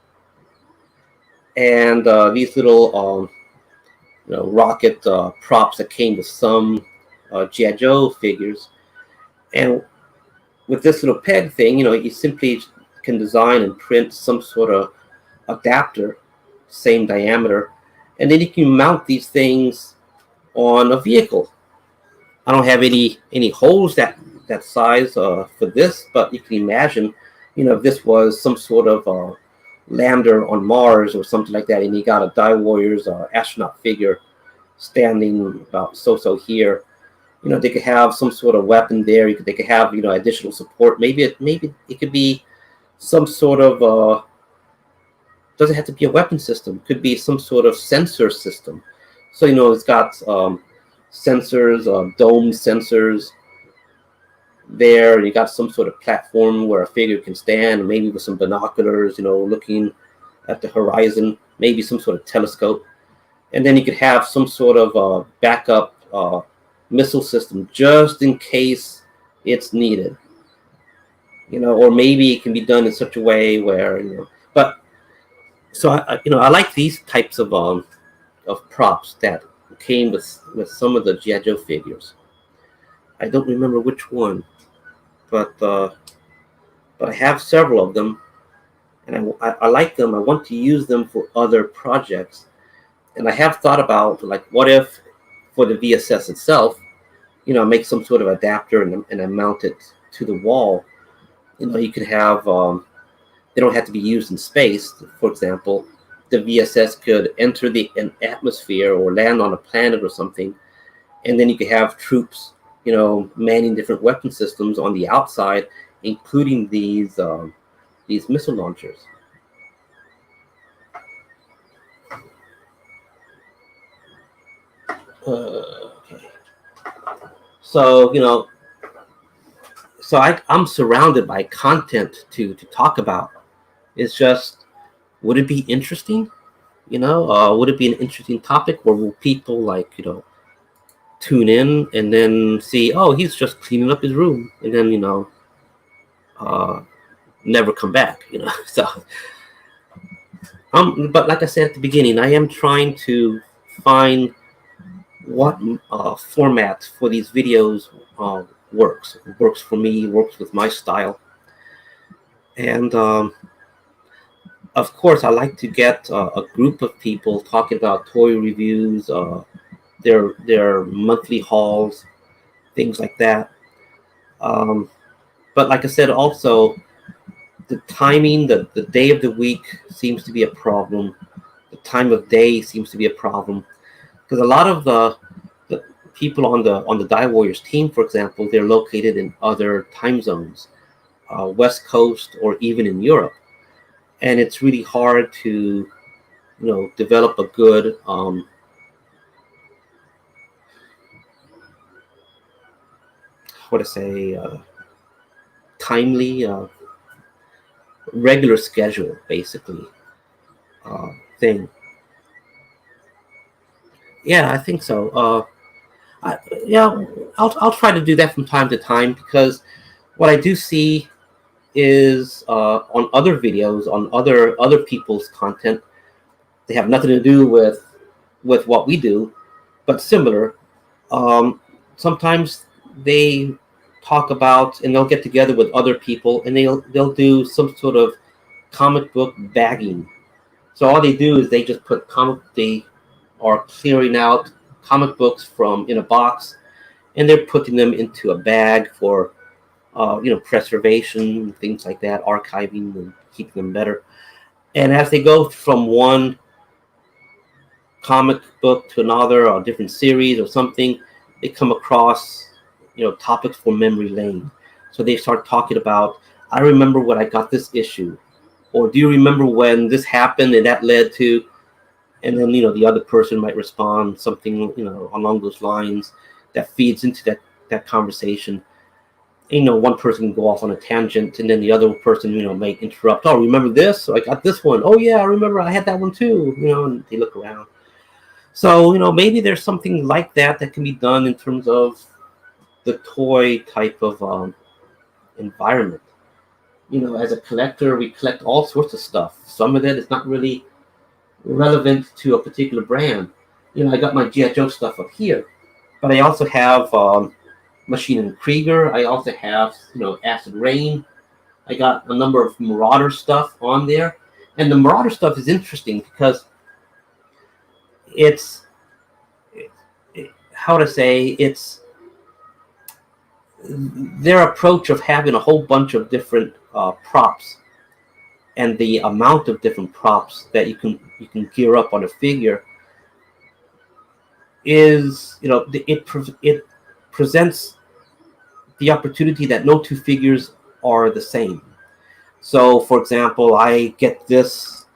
and these little rocket props that came with some G.I. Joe figures. And with this little peg thing, you simply can design and print some sort of adapter, same diameter, and then you can mount these things on a vehicle. I don't have any holes that size for this, but you can imagine, if this was some sort of lander on Mars or something like that, and you got a Die Warriors astronaut figure standing about so here. They could have some sort of weapon there. They could have additional support. Maybe it could be some sort of doesn't have to be a weapon system. It could be some sort of sensor system. So it's got sensors, dome sensors there. You got some sort of platform where a figure can stand, maybe with some binoculars, looking at the horizon. Maybe some sort of telescope, and then you could have some sort of backup missile system just in case it's needed. Or maybe it can be done in such a way where But so I like these types of props that came with some of the G.I. Joe figures. I don't remember which one, but I have several of them, and I like them. I want to use them for other projects, and I have thought about, like, what if for the VSS itself, make some sort of adapter and I mount it to the wall. You could have they don't have to be used in space. For example, the VSS could enter an atmosphere or land on a planet or something, and then you could have troops, manning different weapon systems on the outside, including these missile launchers. Okay. So I'm surrounded by content to talk about. It's just, would it be interesting? Would it be an interesting topic, or will people tune in and then see, oh, he's just cleaning up his room, and then uh, never come back? So but like I said at the beginning, I am trying to find what format for these videos works for me, works with my style, and of course, I like to get a group of people talking about toy reviews, their monthly hauls, things like that. Um, but like I said, also the timing, the day of the week seems to be a problem. The time of day seems to be a problem, because a lot of the people on the Die Warriors team, for example, they're located in other time zones, West Coast or even in Europe, and it's really hard to develop a good what to say timely regular schedule, basically, thing. Yeah, I think so. Yeah, I'll try to do that from time to time, because what I do see is on other videos, on other people's content. They have nothing to do with what we do, but similar. Um, Sometimes they talk about, and they'll get together with other people, and they'll do some sort of comic book bagging. So all they do is they just put they are clearing out comic books from in a box, and they're putting them into a bag for preservation, things like that, archiving and keeping them better. And as they go from one comic book to another, or a different series or something, they come across topics for memory lane. So they start talking about, I remember when I got this issue, or do you remember when this happened and that led to, and then the other person might respond something along those lines that feeds into that conversation. One person can go off on a tangent, and then the other person may interrupt. Oh, remember this? So I got this one. Oh yeah, I remember I had that one too. And they look around. So maybe there's something like that can be done in terms of the toy type of environment. As a collector, we collect all sorts of stuff. Some of it is not really relevant to a particular brand. I got my G.I. Joe stuff up here, but I also have Machine and Krieger. I also have Acid Rain. I got a number of Marauder stuff on there, and the Marauder stuff is interesting because it's how to say, it's their approach of having a whole bunch of different props, and the amount of different props that you can gear up on a figure is it presents the opportunity that no two figures are the same. So, for example, I get this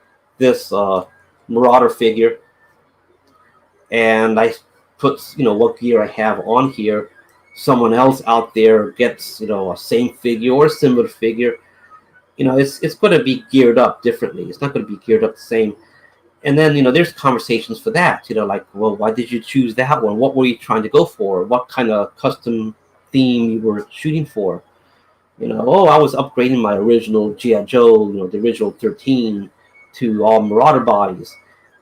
Marauder figure, and I put what gear I have on here. Someone else out there gets a same figure or a similar figure. It's going to be geared up differently. It's not going to be geared up the same. And then there's conversations for that. Like, well, why did you choose that one? What were you trying to go for? What kind of custom theme you were shooting for? Oh, I was upgrading my original G.I. Joe, the original 13, to all Marauder bodies.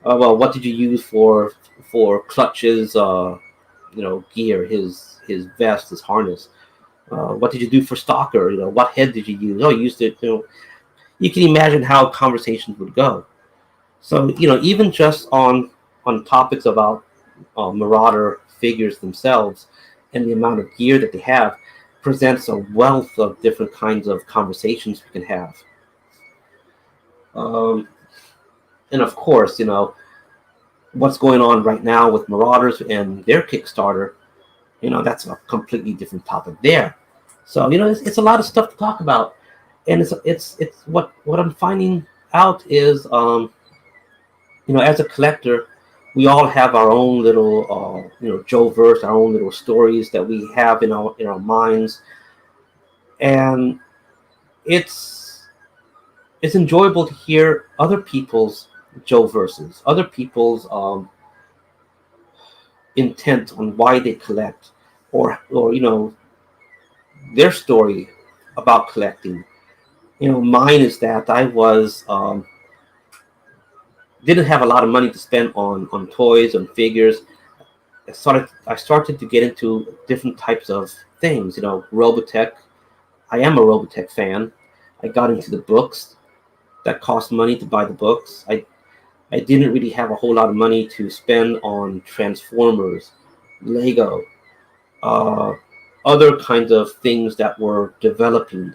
Well, what did you use for Clutch's gear, his vest, his harness? What did you do for Stalker? What head did you use? Oh, you used it. You can imagine how conversations would go. So even just on topics about Marauder figures themselves and the amount of gear that they have presents a wealth of different kinds of conversations we can have. And of course, what's going on right now with Marauders and their Kickstarter, that's a completely different topic there. So it's a lot of stuff to talk about, and it's what I'm finding out is as a collector, we all have our own little Joe verse, our own little stories that we have in our minds, and it's enjoyable to hear other people's Joe verses, other people's intent on why they collect, or their story about collecting. Mine is that I was didn't have a lot of money to spend on toys and figures. I started to get into different types of things. Robotech. I am a Robotech fan. I got into the books. That cost money to buy the books. I didn't really have a whole lot of money to spend on Transformers, Lego, other kinds of things that were developing.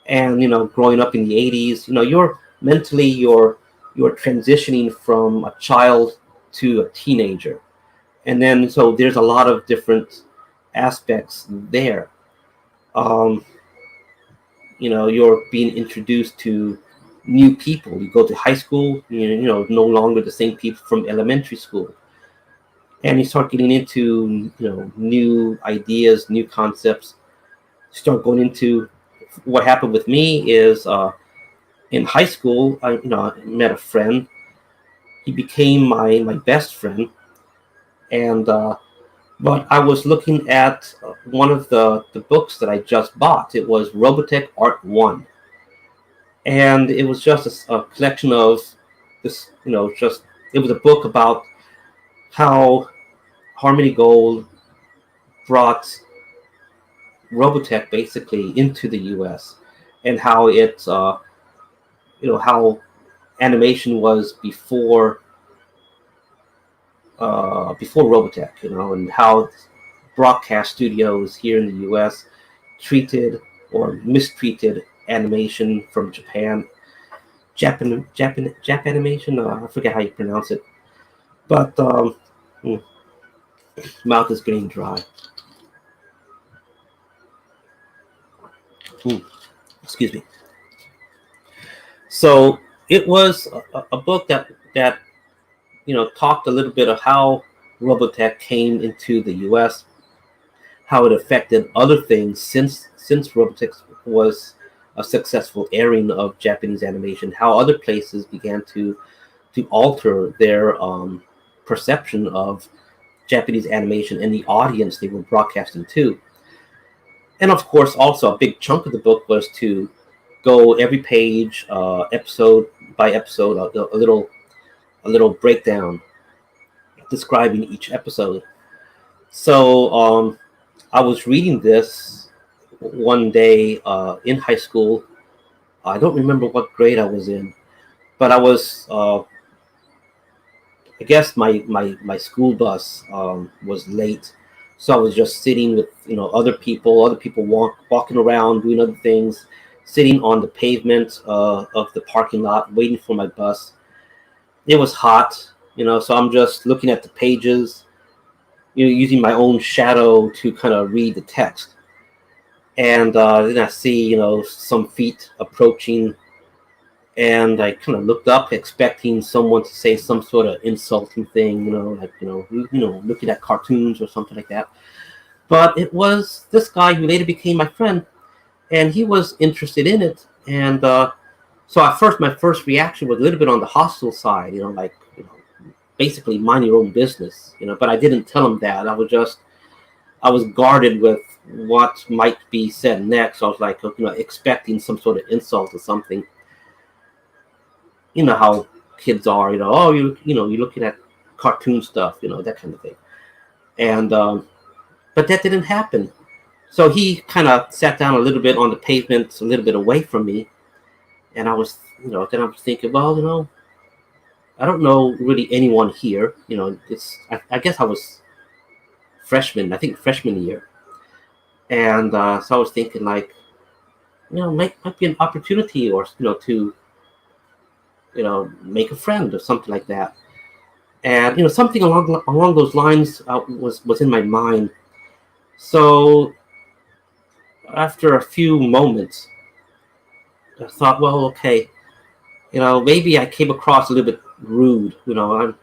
And growing up in the 80s, you're mentally you're transitioning from a child to a teenager, and then so there's a lot of different aspects there. Um, you're being introduced to new people. You go to high school, no longer the same people from elementary school, and you start getting into new ideas, new concepts. Start going into what happened with me is In high school, I met a friend. He became my best friend, and but I was looking at one of the books that I just bought. It was Robotech Art 1. And it was just a collection of this, just it was a book about how Harmony Gold brought Robotech basically into the U.S. and how how animation was before Robotech, and how broadcast studios here in the U.S. treated or mistreated animation from Japan. Japanimation. I forget how you pronounce it, but mouth is getting dry. Excuse me. So it was a book that talked a little bit of how Robotech came into the U.S., how it affected other things since Robotech was a successful airing of Japanese animation, how other places began to alter their perception of Japanese animation and the audience they were broadcasting to. And of course, also a big chunk of the book was to go every page, episode by episode, a little breakdown describing each episode. So I was reading this one day in high school. I don't remember what grade I was in, but I was, I guess my school bus was late. So I was just sitting with, other people walking around, doing other things, sitting on the pavement of the parking lot, waiting for my bus. It was hot, so I'm just looking at the pages, using my own shadow to kind of read the text. And then I see, some feet approaching, and I kind of looked up, expecting someone to say some sort of insulting thing, looking at cartoons or something like that. But it was this guy who later became my friend, and he was interested in it. And so at first, my first reaction was a little bit on the hostile side, basically mind your own business, But I didn't tell him that. I was guarded with what might be said next. So I was like, expecting some sort of insult or something. You know how kids are, oh, you're looking at cartoon stuff, that kind of thing. And but that didn't happen. So he kind of sat down a little bit on the pavement, a little bit away from me, and I was, then I was thinking, well, I don't know really anyone here. I guess I was freshman year, and so I was thinking like, might be an opportunity, or to make a friend or something like that. And something along those lines was in my mind. So after a few moments, I thought, well, okay, maybe I came across a little bit rude. That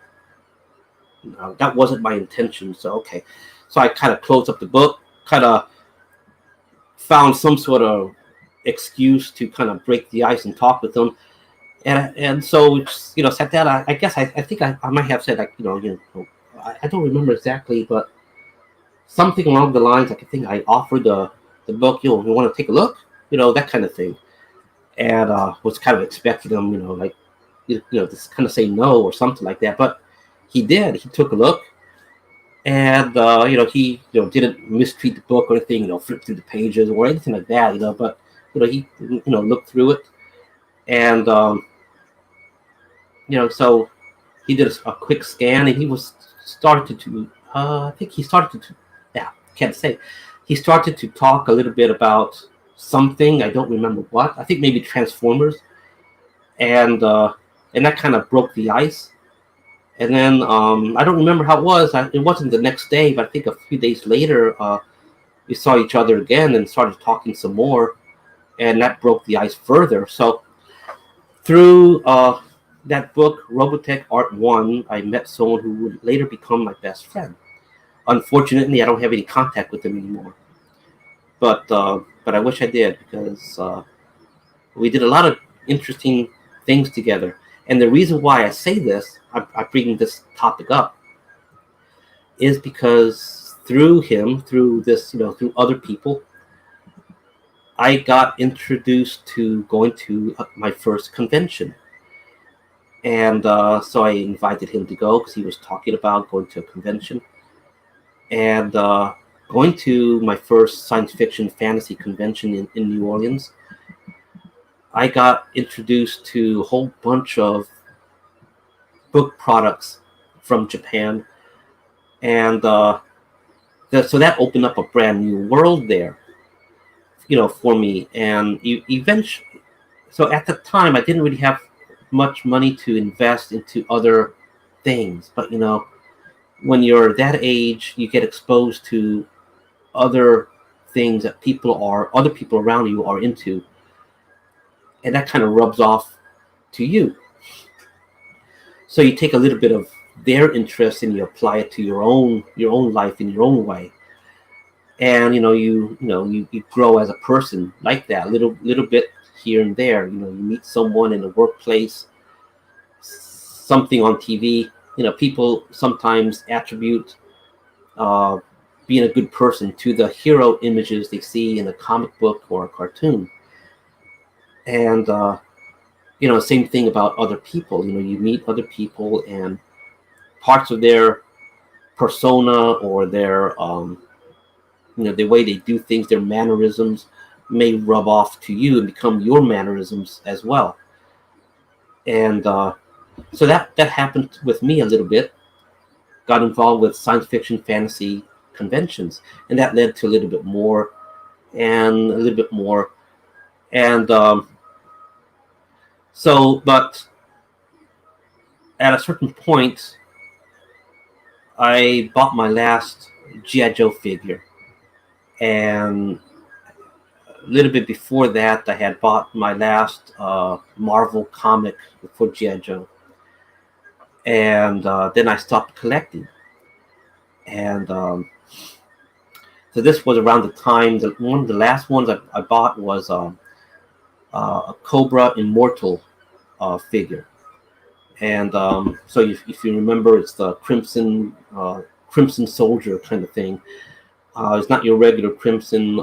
wasn't my intention. So okay, so I kind of closed up the book, kind of found some sort of excuse to kind of break the ice and talk with them. And so sat down. I guess I think I might have said, like, I don't remember exactly, but something along the lines, like, I think I offered the book, you want to take a look, that kind of thing, and was kind of expecting him, like, just kind of say no or something like that. But he did. He took a look, and he didn't mistreat the book or anything, flip through the pages or anything like that, But he looked through it, and so he did a quick scan, and he was started to I think he started to can't say he started to talk a little bit about something. I don't remember what. I think maybe Transformers, and that kind of broke the ice. And then I don't remember how it was. It wasn't the next day, but I think a few days later we saw each other again and started talking some more, and that broke the ice further. So through that book, Robotech Art 1, I met someone who would later become my best friend. Unfortunately, I don't have any contact with him anymore. But I wish I did, because we did a lot of interesting things together. And the reason why I say this, I bring this topic up, is because through him, through this, through other people, I got introduced to going to my first convention. And so I invited him to go because he was talking about going to a convention. And going to my first science fiction fantasy convention in New Orleans, I got introduced to a whole bunch of book products from Japan. And so that opened up a brand new world there, for me. And eventually, so at the time, I didn't really have much money to invest into other things. But, when you're that age, you get exposed to other things that other people around you are into. And that kind of rubs off to you. So you take a little bit of their interest and you apply it to your own life in your own way. And you grow as a person like that, little bit here and there. You meet someone in the workplace, something on TV. People sometimes attribute being a good person to the hero images they see in a comic book or a cartoon. And same thing about other people. You meet other people, and parts of their persona or their the way they do things, their mannerisms, may rub off to you and become your mannerisms as well. And so that happened with me a little bit. Got involved with science fiction fantasy conventions, and that led to a little bit more and a little bit more. And but at a certain point, I bought my last G.I. Joe figure. And a little bit before that, I had bought my last Marvel comic for G.I. Joe. And then I stopped collecting. And so this was around the time that one of the last ones I bought was a Cobra Immortal figure. And so if you remember, it's the Crimson Soldier kind of thing. It's not your regular Crimson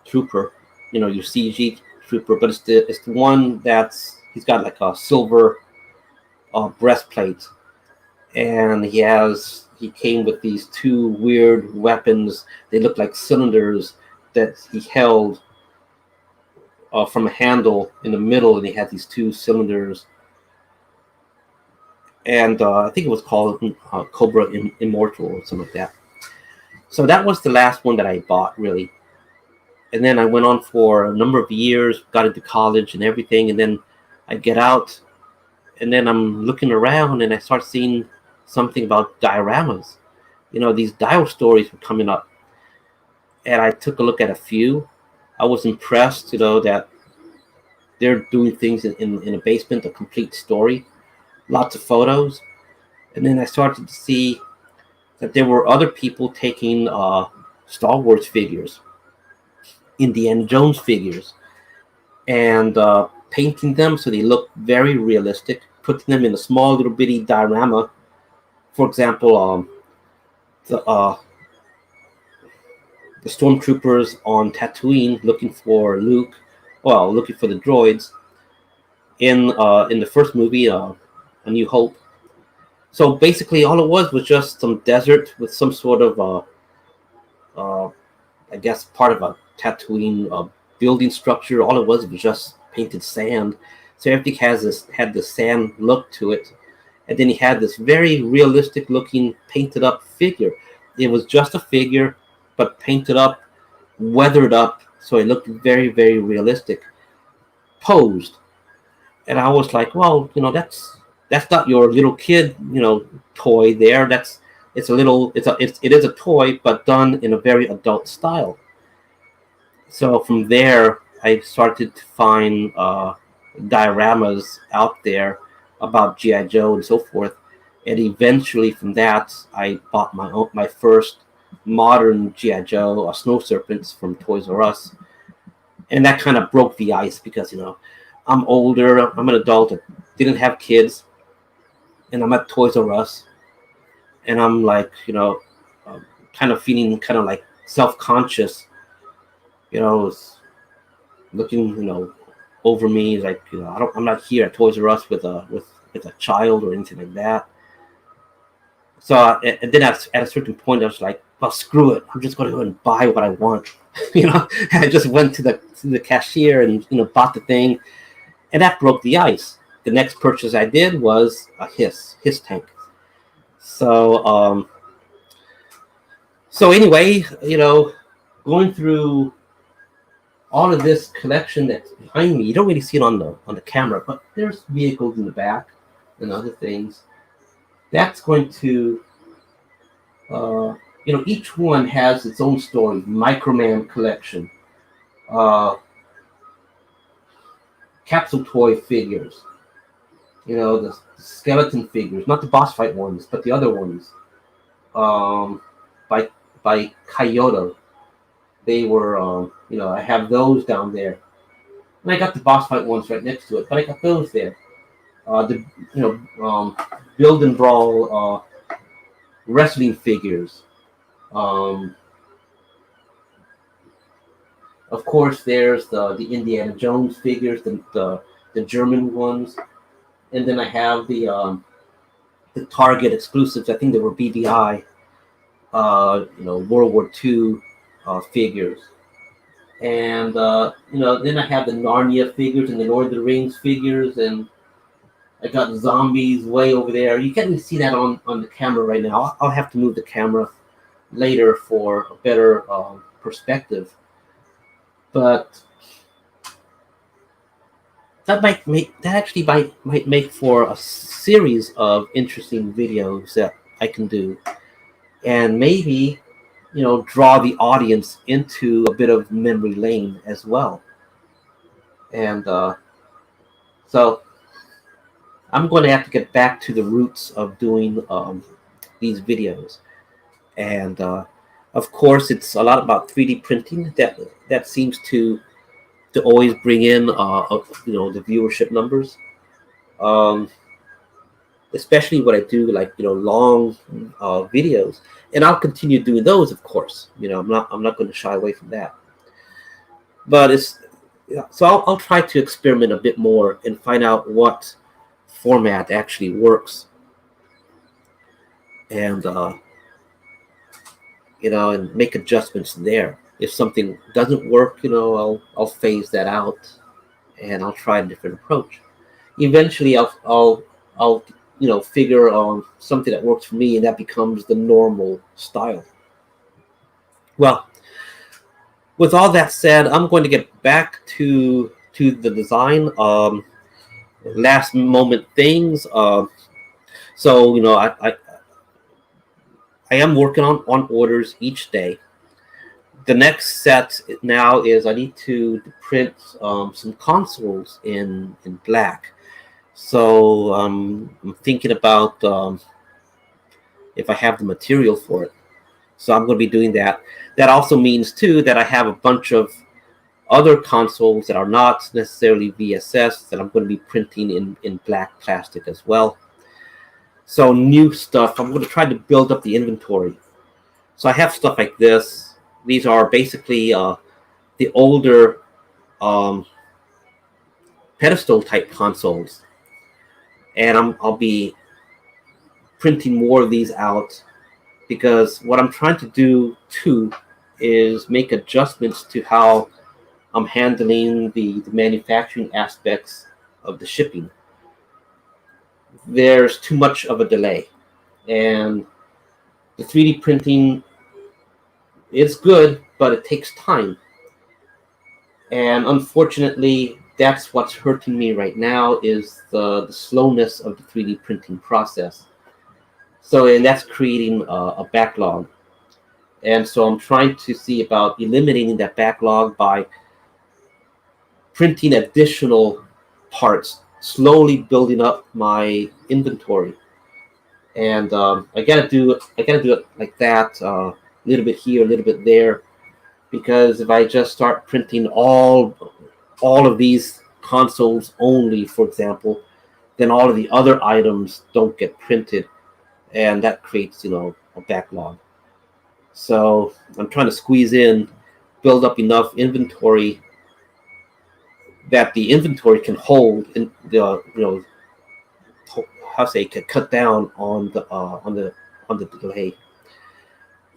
Trooper, your CG Trooper, but it's the one he's got like a silver breastplate, and he came with these two weird weapons. They look like cylinders that he held from a handle in the middle, and he had these two cylinders. And I think it was called Cobra Immortal or something like that. So that was the last one that I bought, really. And then I went on for a number of years, got into college and everything, and then I get out, and then I'm looking around, and I start seeing something about dioramas. These dio stories were coming up, and I took a look at a few. I was impressed, that they're doing things in a basement, a complete story, lots of photos. And then I started to see that there were other people taking Star Wars figures, Indiana Jones figures, and painting them so they look very realistic, putting them in a small little bitty diorama. For example, the stormtroopers on Tatooine looking for Luke, looking for the droids in the first movie, A New Hope. So basically, all it was just some desert with some sort of, I guess, part of a Tatooine building structure. All it was just painted sand. So everything had this sand look to it. And then he had this very realistic looking painted up figure. It was just a figure, but painted up, weathered up, so it looked very, very realistic, posed. And I was like, well, that's not your little kid, toy there. It is a toy, but done in a very adult style. So from there, I started to find dioramas out there about G.I. Joe and so forth. And eventually from that, I bought my first modern G.I. Joe, Snow Serpents from Toys R Us. And that kind of broke the ice because, I'm older, I'm an adult, I didn't have kids, and I'm at Toys R Us, and I'm like, kind of feeling kind of like self-conscious, looking, over me, like, I'm not here at Toys R Us with a child or anything like that. So and then at a certain point, I was like, well, screw it, I'm just going to go and buy what I want. I just went to the cashier and bought the thing, and that broke the ice. The next purchase I did was a Hiss tank. So anyway, going through all of this collection that's behind me, you don't really see it on the camera, but there's vehicles in the back and other things. That's going to, each one has its own story. Microman collection, capsule toy figures, the skeleton figures, not the boss fight ones, but the other ones, by Kyoto. They were, I have those down there, and I got the boss fight ones right next to it, but I got those there. Build and Brawl wrestling figures. Of course, there's the Indiana Jones figures, the German ones, and then I have the Target exclusives. I think they were BDI. World War II figures, and then I have the Narnia figures and the Lord of the Rings figures, and I got zombies way over there. You can't really see that on the camera right now. I'll have to move the camera later for a better perspective. But that actually might make for a series of interesting videos that I can do, and maybe draw the audience into a bit of memory lane as well. And so I'm going to have to get back to the roots of doing these videos. And of course, it's a lot about 3D printing that seems to always bring in the viewership numbers. Especially when I do long videos, and I'll continue doing those, of course. I'm not going to shy away from that. But so I'll try to experiment a bit more and find out what format actually works, and and make adjustments there. If something doesn't work, I'll phase that out, and I'll try a different approach. Eventually, I'll figure on something that works for me, and that becomes the normal style. Well, with all that said, I'm going to get back to the design, last moment things. So I am working on orders each day. The next set now is I need to print some consoles in black. So I'm thinking about if I have the material for it. So I'm going to be doing that. That also means, too, that I have a bunch of other consoles that are not necessarily VSS that I'm going to be printing in black plastic as well. So new stuff, I'm going to try to build up the inventory. So I have stuff like this. These are basically the older pedestal type consoles. And I'll be printing more of these out, because what I'm trying to do too is make adjustments to how I'm handling the manufacturing aspects of the shipping. There's too much of a delay, and the 3D printing is good, but it takes time. And unfortunately, that's what's hurting me right now, is the slowness of the 3D printing process. So, and that's creating a backlog. And so I'm trying to see about eliminating that backlog by printing additional parts, slowly building up my inventory. And I gotta do it like that, a little bit here, a little bit there, because if I just start printing all of these consoles only, for example, then all of the other items don't get printed, and that creates, a backlog. So I'm trying to squeeze in, build up enough inventory that the inventory can hold, and how say, can cut down on the delay.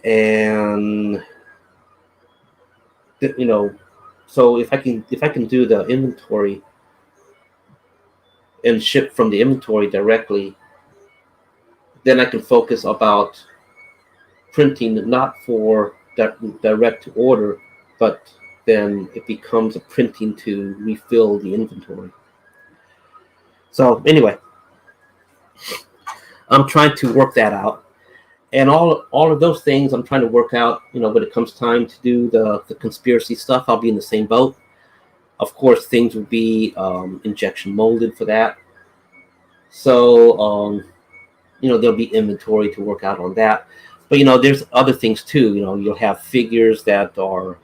And so if I can do the inventory and ship from the inventory directly, then I can focus about printing not for direct to order, but then it becomes a printing to refill the inventory. So anyway, I'm trying to work that out, and all of those things I'm trying to work out. When it comes time to do the conspiracy stuff, I'll be in the same boat. Of course, things will be injection molded for that. So there'll be inventory to work out on that. But there's other things too. You'll have figures that are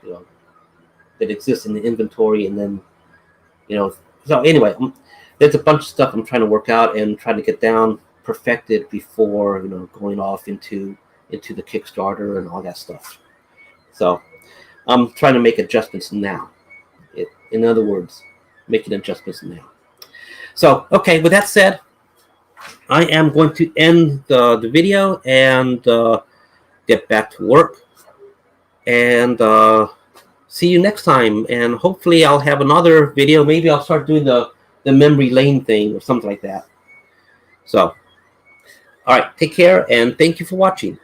that exist in the inventory, and then So anyway, there's a bunch of stuff I'm trying to work out and trying to get down, perfected before going off into the Kickstarter and all that stuff. So I'm trying to make adjustments now. In other words, making adjustments now. So okay, with that said, I am going to end the video and get back to work, and see you next time. And hopefully I'll have another video. Maybe I'll start doing the memory lane thing or something like that. So all right, take care, and thank you for watching.